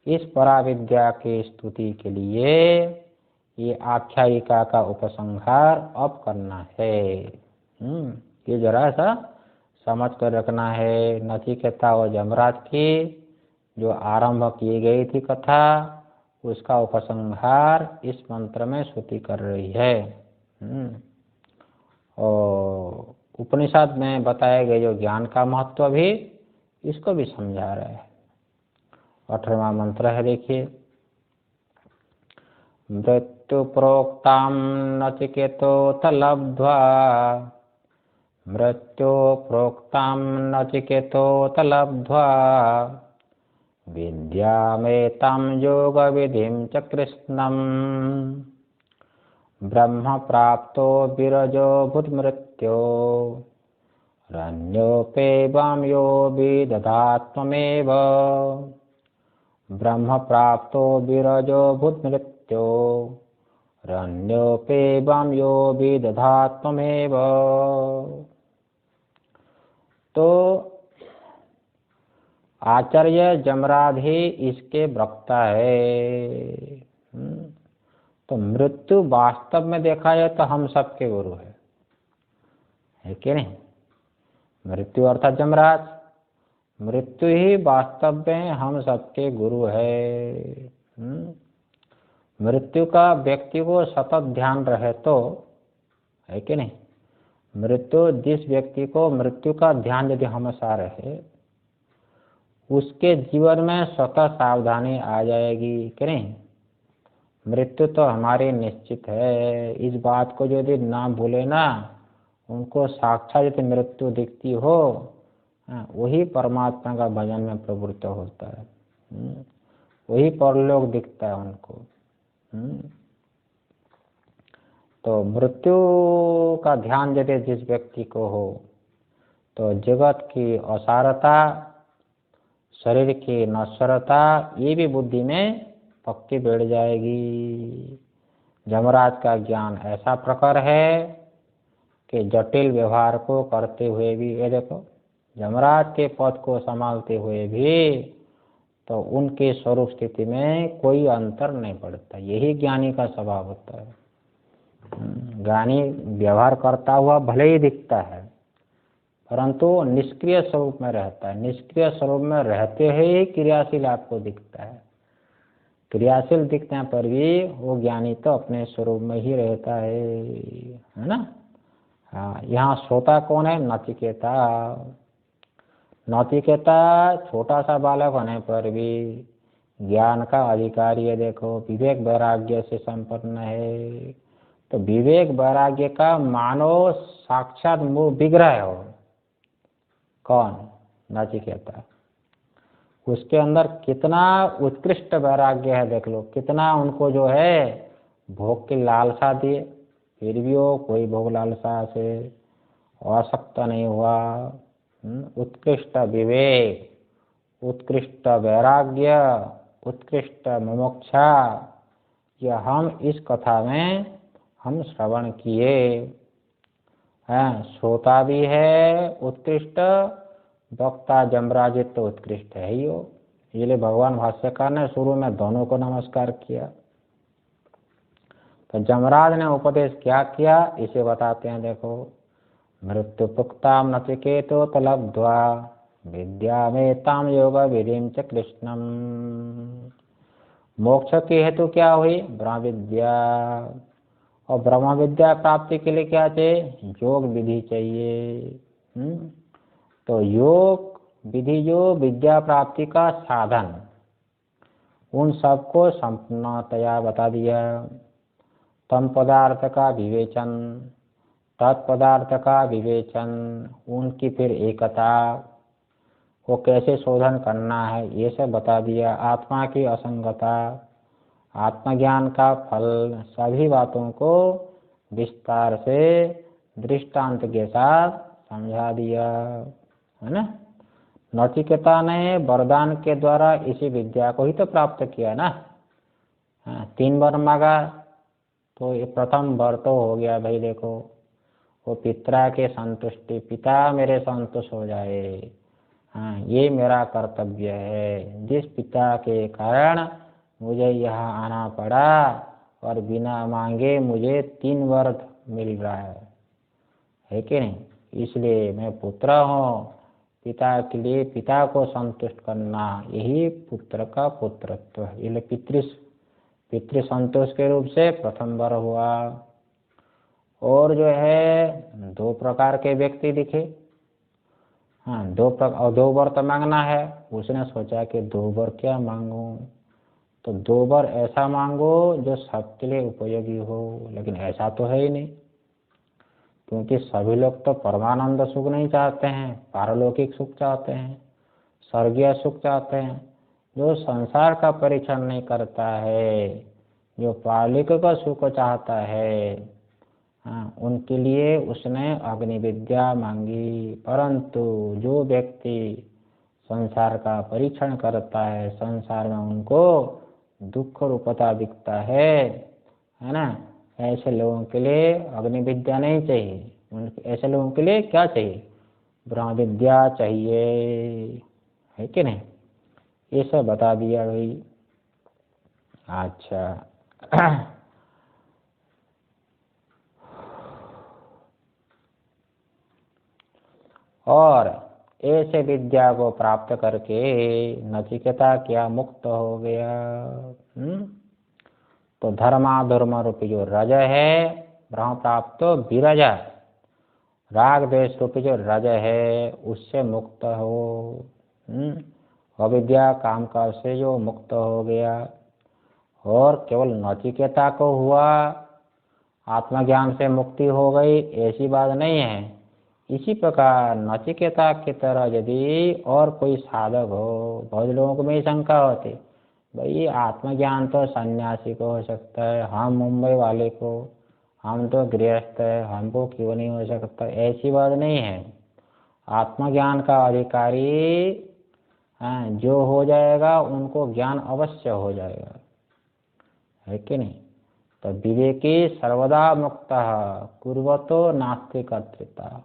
इस पराविद्या की स्तुति के लिए ये आख्यायिका का उपसंहार अब करना है। ये जरा सा समझ कर रखना है। नचिकेता और जमराज की जो आरंभ की गई थी कथा, उसका उपसंहार इस मंत्र में स्तुति कर रही है। और उपनिषद में बताए गए जो ज्ञान का महत्व भी, इसको भी समझा रहे हैं। 18वां मंत्र है, देखिए, मृत्यु प्रोक्तां नचिकेतोऽथ लब्ध्वा, मृत्यु प्रोक्तां नचिकेतोऽथ लब्ध्वा, विद्यामेतां योग विधिं च कृष्णम्, ब्रह्म प्राप्तो विरजो भूतमृत्यो, रण्योपेवां यो विदधात्ममेव, ब्रह्म प्राप्तो विरजो भूतमृत्यो, रण्योपेवां यो विदधात्ममेव। तो आचार्य जमराज ही इसके वक्ता है। तो मृत्यु वास्तव में देखा जाए तो हम सबके गुरु है कि नहीं। मृत्यु अर्थात यमराज। मृत्यु ही वास्तव में हम सबके गुरु है। मृत्यु का व्यक्ति को सतत ध्यान रहे तो, है कि नहीं, मृत्यु जिस व्यक्ति को मृत्यु का ध्यान यदि हमेशा रहे, उसके जीवन में स्वतः सावधानी आ जाएगी कि नहीं। मृत्यु तो हमारी निश्चित है, इस बात को यदि ना भूले ना, उनको साक्षात यदि मृत्यु दिखती हो, वही परमात्मा का भजन में प्रवृत्त होता है, वही परलोक दिखता है उनको। तो मृत्यु का ध्यान यदि जिस व्यक्ति को हो, तो जगत की असारता, शरीर की नश्वरता, ये भी बुद्धि में पक्की बैठ जाएगी। यमराज का ज्ञान ऐसा प्रखर है कि जटिल व्यवहार को करते हुए भी, ये देखो, यमराज के पद को संभालते हुए भी तो उनके स्वरूप स्थिति में कोई अंतर नहीं पड़ता। यही ज्ञानी का स्वभाव होता है। ज्ञानी व्यवहार करता हुआ भले ही दिखता है, परंतु निष्क्रिय स्वरूप में रहता है। निष्क्रिय स्वरूप में रहते ही क्रियाशील आपको दिखता है। क्रियाशील दिखने पर भी वो ज्ञानी तो अपने स्वरूप में ही रहता है ना। हाँ, यहाँ श्रोता कौन है? नचिकेता। नचिकेता छोटा सा बालक होने पर भी ज्ञान का अधिकारी है। देखो, विवेक वैराग्य से संपन्न है। तो विवेक वैराग्य का मानो साक्षात मूल विग्रह हो। कौन? नचिकेता। उसके अंदर कितना उत्कृष्ट वैराग्य है, देख लो। कितना उनको जो है भोग की लालसा दिए, फिर भी वो कोई भोग लालसा से आसक्त नहीं हुआ। उत्कृष्ट विवेक, उत्कृष्ट वैराग्य, उत्कृष्ट मुमुक्षा, यह हम इस कथा में हम श्रवण किए हैं। श्रोता भी है उत्कृष्ट, वक्ता यमराज तो उत्कृष्ट है ही हो। इसलिए भगवान भाष्यकार ने शुरू में दोनों को नमस्कार किया। तो यमराज ने उपदेश क्या किया, इसे बताते हैं। देखो, मृत्यु पुक्ताम नचिकेतो तलब्ध्वा विद्यामेताम योग विधिम च कृष्णम। मोक्ष की हेतु क्या हुई? ब्रह्म विद्या। और ब्रह्म विद्या प्राप्ति के लिए क्या चाहिए? योग विधि चाहिए। तो योग विधि जो विद्या प्राप्ति का साधन, उन सबको संपूर्णतया बता दिया। तम पदार्थ का विवेचन, तत्पदार्थ का विवेचन, उनकी फिर एकता, वो कैसे शोधन करना है, ये सब बता दिया। आत्मा की असंगता, आत्मज्ञान का फल, सभी बातों को विस्तार से दृष्टांत के साथ समझा दिया, है ना। नचिकेता ने वरदान के द्वारा इसी विद्या को ही तो प्राप्त किया ना। 3 वर मांगा, तो ये प्रथम वर तो हो गया भाई। देखो, वो पिता के संतुष्टि, पिता मेरे संतुष्ट हो जाए, हाँ, ये मेरा कर्तव्य है। जिस पिता के कारण मुझे यहाँ आना पड़ा और बिना मांगे मुझे 3 वर मिल रहा है कि नहीं। इसलिए मैं पुत्र हूँ। पिता के लिए पिता को संतुष्ट करना, यही पुत्र का पुत्रत्व है। इसलिए पितृ संतोष के रूप से प्रथम वर हुआ। और जो है 2 प्रकार के व्यक्ति दिखे। हाँ, 2 वर तो मांगना है। उसने सोचा कि 2 वर क्या मांगूं, तो 2 वर ऐसा मांगो जो सबके लिए उपयोगी हो। लेकिन ऐसा तो है ही नहीं, क्योंकि सभी लोग तो परमानंद सुख नहीं चाहते हैं, पारलौकिक सुख चाहते हैं, स्वर्गीय सुख चाहते हैं। जो संसार का परीक्षण नहीं करता है, जो पारलौकिक का सुख चाहता है, हाँ, उनके लिए उसने अग्नि विद्या मांगी। परंतु जो व्यक्ति संसार का परीक्षण करता है, संसार में उनको दुख रूपता दिखता है ना, ऐसे लोगों के लिए अग्नि विद्या नहीं चाहिए। ऐसे लोगों के लिए क्या चाहिए? ब्रह्म विद्या चाहिए, है कि नहीं। ये सब बता दिया भाई। अच्छा और ऐसे विद्या को प्राप्त करके नचिकेता क्या मुक्त हो गया। तो धर्माधर्म रूपी जो रज है ब्रह्म प्राप्त तो विरजा, राग द्वेष रूपी जो रज है उससे मुक्त हो। अविद्या काम काल से जो मुक्त हो गया। और केवल नचिकेता को हुआ आत्मज्ञान से मुक्ति हो गई ऐसी बात नहीं है। इसी प्रकार नचिकेता की तरह यदि और कोई साधक हो, बहुत लोगों को में शंका होती, भाई आत्मज्ञान तो सन्यासी को हो सकता है, हम मुंबई वाले को, हम तो गृहस्थ है, हमको क्यों नहीं हो सकता। ऐसी बात नहीं है। आत्मज्ञान का अधिकारी जो हो जाएगा उनको ज्ञान अवश्य हो जाएगा, है कि नहीं। तो विवेकी सर्वदा मुक्त कुर्वतो नास्ति कर्तृता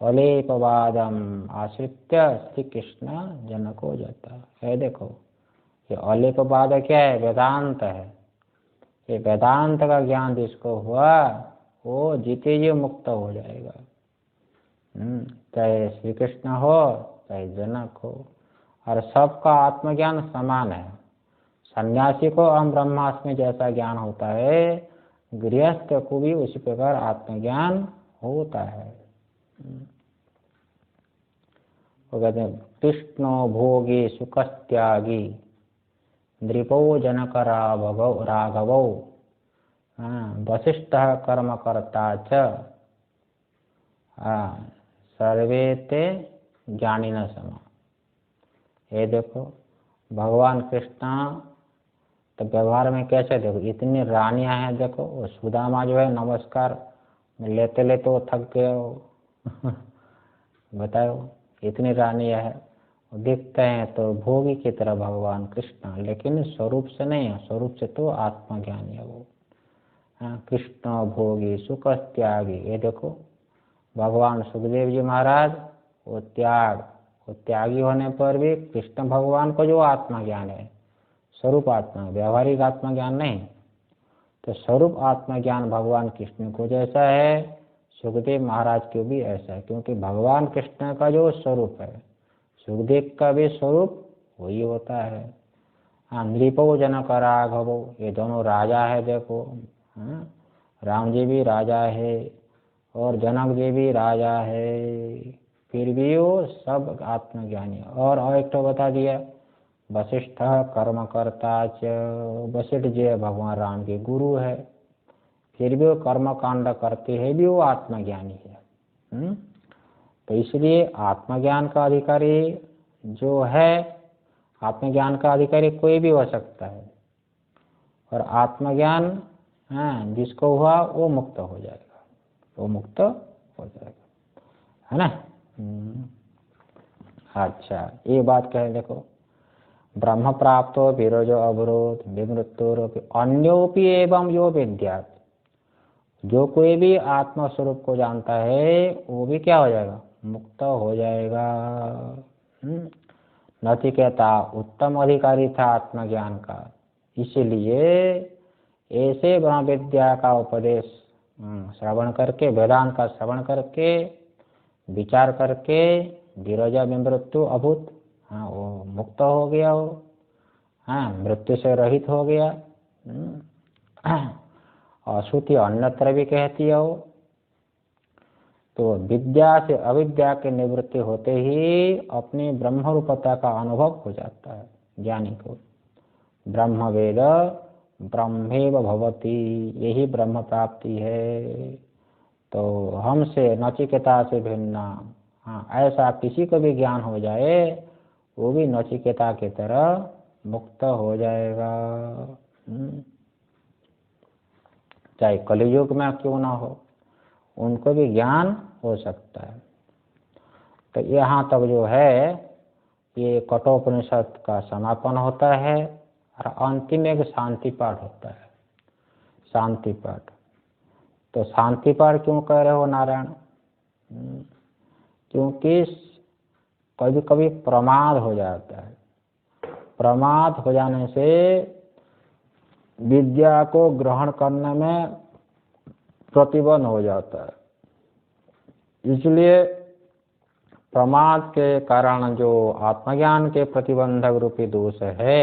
अलेपवादम आश्रित्य श्री कृष्ण जनको जाता है। देखो ये अलेपवाद क्या है, वेदांत है। ये वेदांत का ज्ञान जिसको हुआ वो जीते जी मुक्त हो जाएगा। चाहे श्री कृष्ण हो चाहे जनक हो, और सबका आत्मज्ञान समान है। सन्यासी को अहम ब्रह्मास्मि जैसा ज्ञान होता है, गृहस्थ को भी उसी प्रकार आत्मज्ञान होता है। वो कहते हैं कृष्णो भोगी सुखस्त्यागी नृपो जनक राघवौ वशिष्ठ कर्मकर्ता च सर्वे ते ज्ञानी न समा। ये देखो भगवान कृष्ण तो व्यवहार में कैसे, देखो इतनी रानियां हैं। देखो वो सुदामा जो है नमस्कार लेते लेते वो थक गए हो बताओ, इतनी रानियां है, दिखते हैं तो भोगी की तरह भगवान कृष्ण, लेकिन स्वरूप से नहीं है। स्वरूप से तो आत्मज्ञानी है वो। कृष्ण भोगी सुख त्यागी। ये देखो भगवान सुखदेव जी महाराज वो त्यागी होने पर भी कृष्ण भगवान को जो आत्मज्ञान है, स्वरूप आत्मा, व्यावहारिक आत्मज्ञान नहीं। तो स्वरूप आत्मज्ञान भगवान कृष्ण को जैसा है, सुखदेव महाराज को भी ऐसा है, क्योंकि भगवान कृष्ण का जो स्वरूप है सुखदेव का भी स्वरूप वही होता है। नृपो जनक राघवो, ये दोनों राजा है। देखो राम जी भी राजा है और जनक जी भी राजा है, फिर भी वो सब आत्मज्ञानी। और एक तो बता दिया वशिष्ठ कर्मकर्ता च, वशिष्ठ जी भगवान राम के गुरु है, फिर भी वो कर्म कांड करते हैं भी वो आत्मज्ञानी है। तो इसलिए आत्मज्ञान का अधिकारी जो है, आत्मज्ञान का अधिकारी कोई भी हो सकता है, और आत्मज्ञान जिसको हुआ वो मुक्त हो जाएगा, वो मुक्त हो जाएगा, है ना। अच्छा ये बात कहे, देखो ब्रह्म प्राप्तो विरजो अवरोध विमृत्युरोपि अन्योपि एवं यो विद्यात्, जो कोई भी आत्मा स्वरूप को जानता है वो भी क्या हो जाएगा, मुक्त हो जाएगा। नचिकेता उत्तम अधिकारी था आत्मज्ञान का, इसलिए ऐसे ब्रह्म विद्या का उपदेश श्रवण करके, वेदांत का श्रवण करके, विचार करके विरजा में मृत्यु अभूत, वो मुक्त हो गया, हो मृत्यु से रहित हो गया। अश्रुति अन्यत्र भी कहती है वो। तो विद्या से अविद्या की निवृत्ति होते ही अपनी ब्रह्म रूपता का अनुभव हो जाता है ज्ञानी को। ब्रह्म वेद ब्रह्मेव भवति, यही ब्रह्म प्राप्ति है। तो हमसे नचिकेता से भिन्न, ऐसा किसी को भी ज्ञान हो जाए वो भी नचिकेता की तरह मुक्त हो जाएगा, चाहे कलियुग में क्यों ना हो, उनको भी ज्ञान हो सकता है। तो यहाँ तक जो है ये कठोपनिषद का समापन होता है, और अंतिम एक शांति पाठ होता है। शांति पाठ, तो शांति पाठ क्यों कह रहे हो नारायण? क्योंकि कभी कभी प्रमाद हो जाता है। प्रमाद हो जाने से विद्या को ग्रहण करने में प्रतिबंध हो जाता है। इसलिए प्रमाद के कारण जो आत्मज्ञान के प्रतिबंधक रूपी दोष है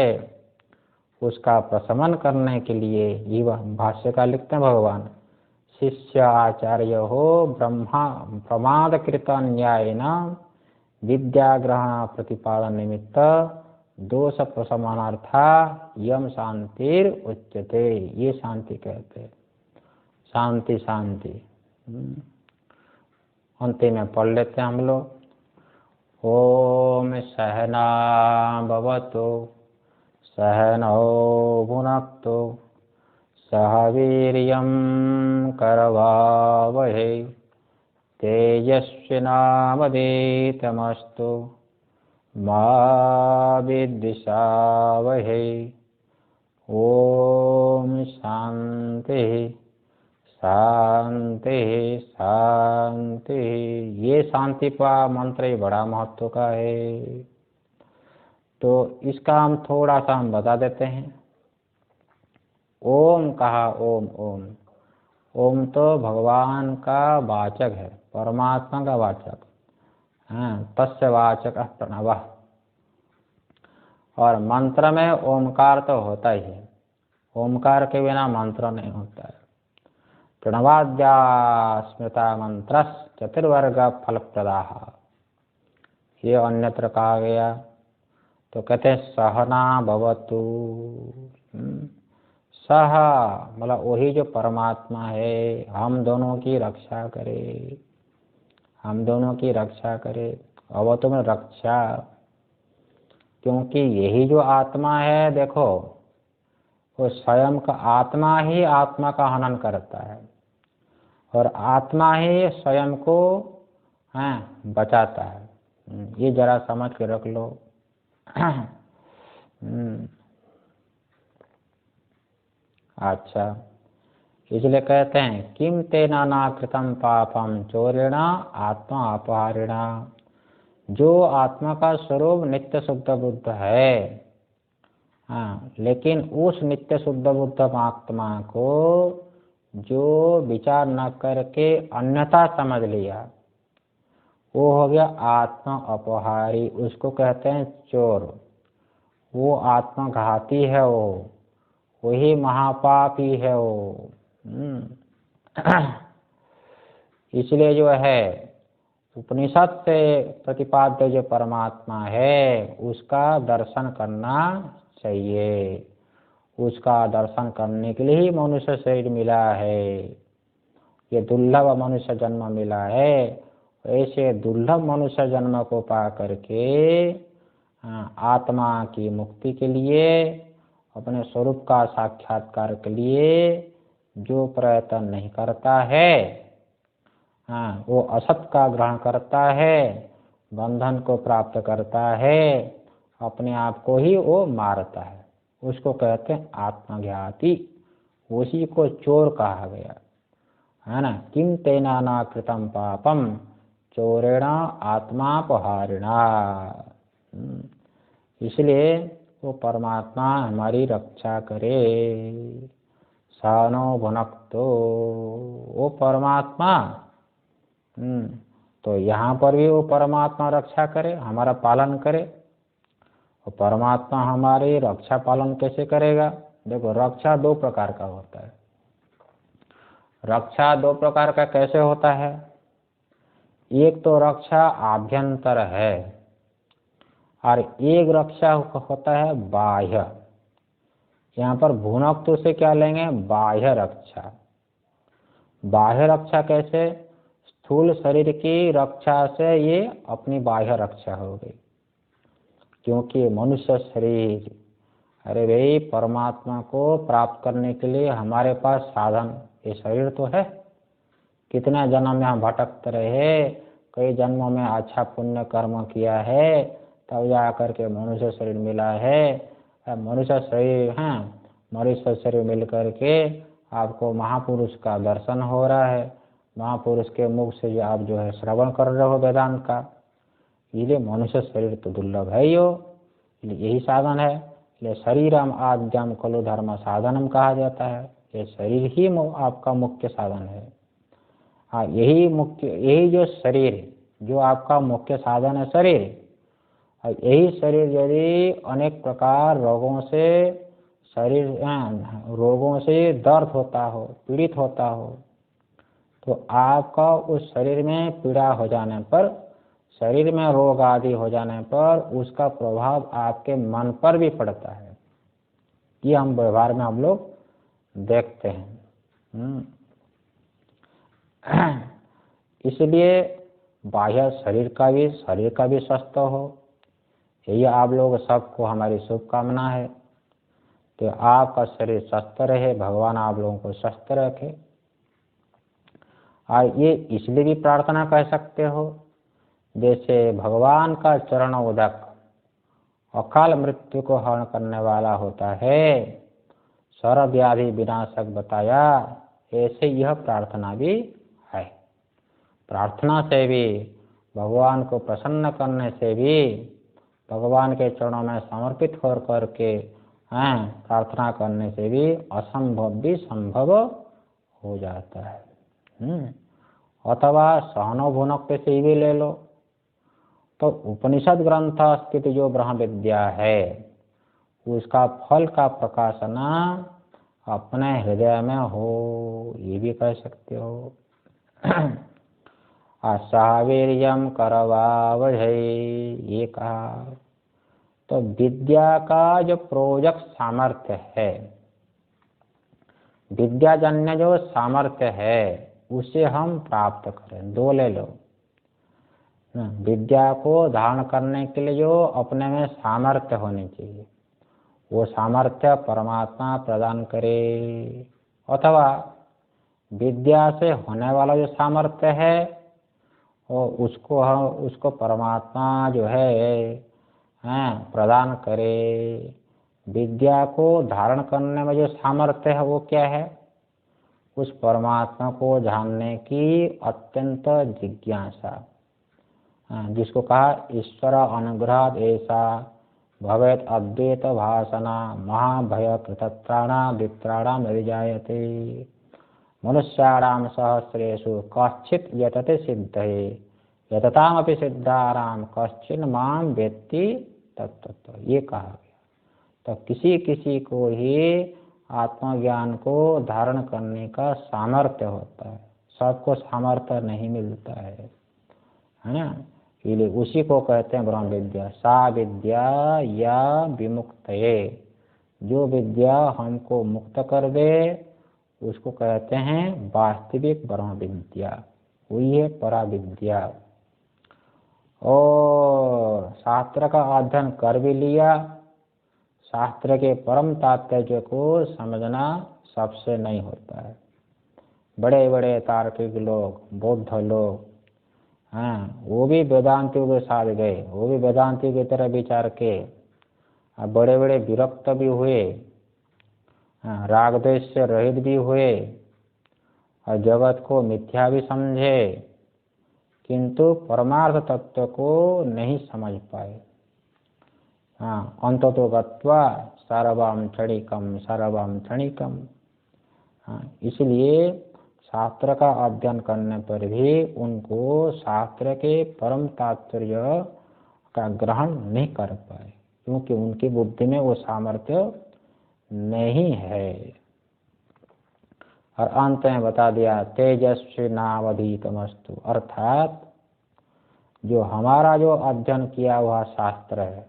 उसका प्रशमन करने के लिए ये भाष्य का लिखते हैं भगवान, शिष्य आचार्य हो ब्रह्मा प्रमाद कृत न्यायेन विद्या ग्रहण प्रतिपादन निमित्त दोष प्रशमनार्था यम शांतिर उच्यते, ये शांति कहते हैं। शांति शांति अंतिम में पढ़ लेते हैं हम लोग। ओम सहना भवतु सहनौ भुनक्तु सह वीर्यं करवावहै तेजस्विनावधीतमस्तु मा विद्विषावहै। ओम शांति शांति शांति। ये शांति का मंत्र ही बड़ा महत्व का है, तो इसका हम थोड़ा सा बता देते हैं। ओम कहा, ओम ओम ओम तो भगवान का वाचक है, परमात्मा का वाचक, तस्य वाचक प्रणव। और मंत्र में ओमकार तो होता ही है, ओमकार के बिना मंत्र नहीं होता है। प्रणवाद्या स्मृता मंत्र चतुर्वर्ग फलप्रदा, ये अन्यत्र कहा गया। तो कहते हैं सहना भवतु, सह मतलब वही जो परमात्मा है हम दोनों की रक्षा करे, हम दोनों की रक्षा करे। अवतु में रक्षा, क्योंकि यही जो आत्मा है देखो वो स्वयं का आत्मा ही आत्मा का हनन करता है और आत्मा ही स्वयं को बचाता है। ये जरा समझ के रख लो। अच्छा, इसलिए कहते हैं किम तेना ना कृतम पापम चोरेणा आत्मा अपहारिणा। जो आत्मा का स्वरूप नित्य शुद्ध बुद्ध है, लेकिन उस नित्य शुद्ध बुद्ध आत्मा को जो विचार न करके अन्यथा समझ लिया, वो हो गया आत्मा अपहारी, उसको कहते हैं चोर। वो आत्मा घाती है, वो वही महापापी है वो। इसलिए जो है उपनिषद से प्रतिपाद्य जो परमात्मा है उसका दर्शन करना चाहिए। उसका दर्शन करने के लिए ही मनुष्य शरीर मिला है, ये दुर्लभ मनुष्य जन्म मिला है। ऐसे दुर्लभ मनुष्य जन्म को पा करके आत्मा की मुक्ति के लिए, अपने स्वरूप का साक्षात्कार के लिए जो प्रयत्न नहीं करता है, वो असत का ग्रहण करता है, बंधन को प्राप्त करता है, अपने आप को ही वो मारता है, उसको कहते हैं आत्मघाती। उसी को चोर कहा गया है ना। किम तेना ना कृतम पापम चोरेणा आत्मापहारिणा। इसलिए वो परमात्मा हमारी रक्षा करे। सानो भुनक्तो, वो परमात्मा तो यहाँ पर भी वो परमात्मा रक्षा करे, हमारा पालन करे। और परमात्मा हमारी रक्षा पालन कैसे करेगा? देखो, रक्षा दो प्रकार का होता है। रक्षा दो प्रकार का कैसे होता है? एक तो रक्षा आभ्यंतर है और एक रक्षा होता है बाह्य। यहाँ पर भुनक्तो से क्या लेंगे? बाह्य रक्षा। बाह्य रक्षा कैसे? स्थूल शरीर की रक्षा से ये अपनी बाह्य रक्षा हो गई, क्योंकि मनुष्य शरीर, अरे भाई, परमात्मा को प्राप्त करने के लिए हमारे पास साधन ये शरीर तो है। कितना जन्म में हम भटकते रहे, कई जन्मों में अच्छा पुण्य कर्म किया है, तब जा करके मनुष्य शरीर मिला है। मनुष्य शरीर मनुष्य शरीर मिल करके आपको महापुरुष का दर्शन हो रहा है, महापुरुष के मुख से जो आप जो है श्रवण कर रहे हो वेदांत का। ये मनुष्य शरीर तो दुर्लभ है, यही साधन है। ये शरीरम आद्यम खलु धर्म साधनम कहा जाता है। ये शरीर ही आपका मुख्य साधन है। यही जो शरीर जो आपका मुख्य साधन है शरीर, और यही शरीर यदि अनेक प्रकार रोगों से दर्द होता हो, पीड़ित होता हो, तो आपका उस शरीर में पीड़ा हो जाने पर, शरीर में रोग आदि हो जाने पर उसका प्रभाव आपके मन पर भी पड़ता है। ये हम व्यवहार में हम लोग देखते हैं। इसलिए बाह्य शरीर का भी स्वस्थ हो, यही आप लोग सबको हमारी शुभकामना है। तो आपका शरीर स्वस्थ रहे, भगवान आप लोगों को स्वस्थ रखे। और ये इसलिए भी प्रार्थना कर सकते हो, जैसे भगवान का चरण उदक अकाल मृत्यु को हरण करने वाला होता है, सर्व व्याधि विनाशक बताया, ऐसे यह प्रार्थना भी है। प्रार्थना से भी, भगवान को प्रसन्न करने से भी, भगवान के चरणों में समर्पित हो करके प्रार्थना करने से भी असंभव भी संभव हो जाता है। अथवा सहनो भुनक्ति से भी ले लो, तो उपनिषद ग्रंथ स्थित जो ब्रह्म विद्या है, उसका फल का प्रकाशन अपने हृदय में हो, ये भी कह सकते हो। सावीर्यम करवावहै, ये कहा। तो विद्या का जो प्रोजक सामर्थ्य है, विद्याजन्य जो सामर्थ्य है, उसे हम प्राप्त करें। दो ले लो, विद्या को धारण करने के लिए जो अपने में सामर्थ्य होनी चाहिए, वो सामर्थ्य परमात्मा प्रदान करे, अथवा विद्या से होने वाला जो सामर्थ्य है उसको परमात्मा जो है प्रदान करे। विद्या को धारण करने में जो सामर्थ्य है वो क्या है? उस परमात्मा को जानने की अत्यंत जिज्ञासा, जिसको कहा ईश्वर अनुग्रह ऐसा भवेत अद्वैत भाषणा महाभय कृतत्राणा वित्राणाम विजायते मनुष्याणाम सहस्रेषु कश्चित् यतते सिद्धये यततामपि सिद्धाराम कश्चिन् मां वेत्ति तत्तत्। ये कहा गया। तो किसी किसी को ही आत्मज्ञान को धारण करने का सामर्थ्य होता है, सबको सामर्थ्य नहीं मिलता है ना। इसलिए उसी को कहते हैं ब्रह्म विद्या। सा विद्या या विमुक्तये, जो विद्या हमको मुक्त कर दे उसको कहते हैं वास्तविक ब्रह्म विद्या, वही है परा विद्या। और शास्त्र का अध्ययन कर भी लिया, शास्त्र के परम तात्पर्य को समझना सबसे नहीं होता है। बड़े बड़े तार्किक लोग, बौद्ध लोग, वो भी वेदांतियों के साथ गए, वो भी वेदांतियों की तरह विचार के बड़े बड़े विरक्त भी हुए, राग द्वेष से रहित भी हुए और जगत को मिथ्या भी समझे, किंतु परमार्थ तत्व को नहीं समझ पाए। अंततो गत्वा सर्वं क्षणिकम। इसलिए शास्त्र का अध्ययन करने पर भी उनको शास्त्र के परम तात्पर्य का ग्रहण नहीं कर पाए, क्योंकि उनकी बुद्धि में वो सामर्थ्य नहीं है। और अंत में बता दिया तेजस्वी नावधीतमस्तु, अर्थात जो हमारा जो अध्ययन किया हुआ शास्त्र है,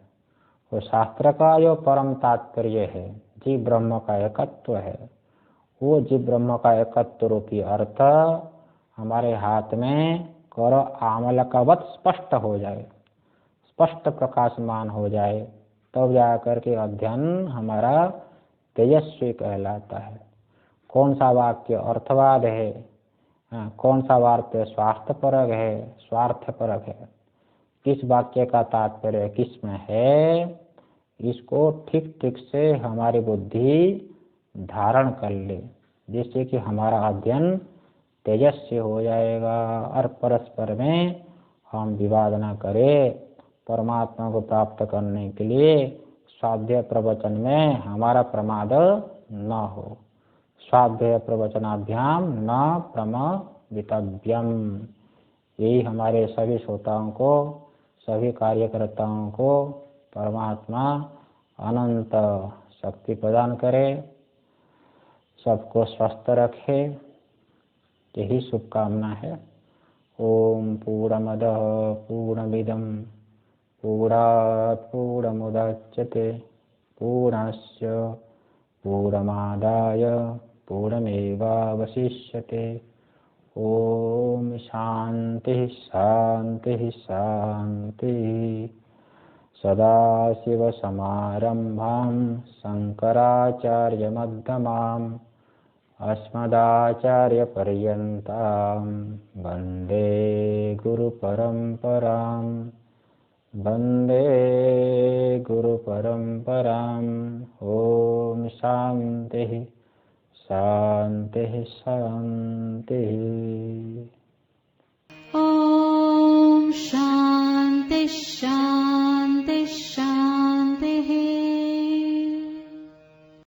वो शास्त्र का जो परम तात्पर्य है, जीव ब्रह्म का एकत्व है, वो जीव ब्रह्म का एकत्व रूपी अर्थ हमारे हाथ में कर आमलकवत स्पष्ट हो जाए, स्पष्ट प्रकाशमान हो जाए, तब जाकर के अध्ययन हमारा तेजस्वी कहलाता है। कौन सा वाक्य अर्थवाद है, कौन सा वाक्य स्वार्थपरक है, स्वार्थपरक है, किस वाक्य का तात्पर्य किस में है, इसको ठीक ठीक से हमारी बुद्धि धारण कर ले, जिससे कि हमारा अध्ययन तेजस्वी हो जाएगा और परस्पर में हम विवाद न करें। परमात्मा को प्राप्त करने के लिए स्वाध्याय प्रवचन में हमारा प्रमाद न हो। स्वाध्याय प्रवचनाभ्याम न प्रमादितव्यम, यही हमारे सभी श्रोताओं को, सभी कार्यकर्ताओं को परमात्मा अनंत शक्ति प्रदान करे, सबको स्वस्थ रखे, यही शुभकामना है। ओम पूर्णमदः पूर्णमिदं पूर्णात् पूर्णमुदच्यते पूर्णस्य पूर्णमादाय पूर्णमेवावशिष्यते। ओम शांति शांति शांति। सदाशिवसमारम्भां शङ्कराचार्यमध्यमाम् अस्मदाचार्यपर्यन्तां वन्दे गुरुपरम्पराम् वन्दे गुरुपरम्पराम्। ॐ शान्तिः शान्तिः शान्तिः। ॐ शान्ति शान्ति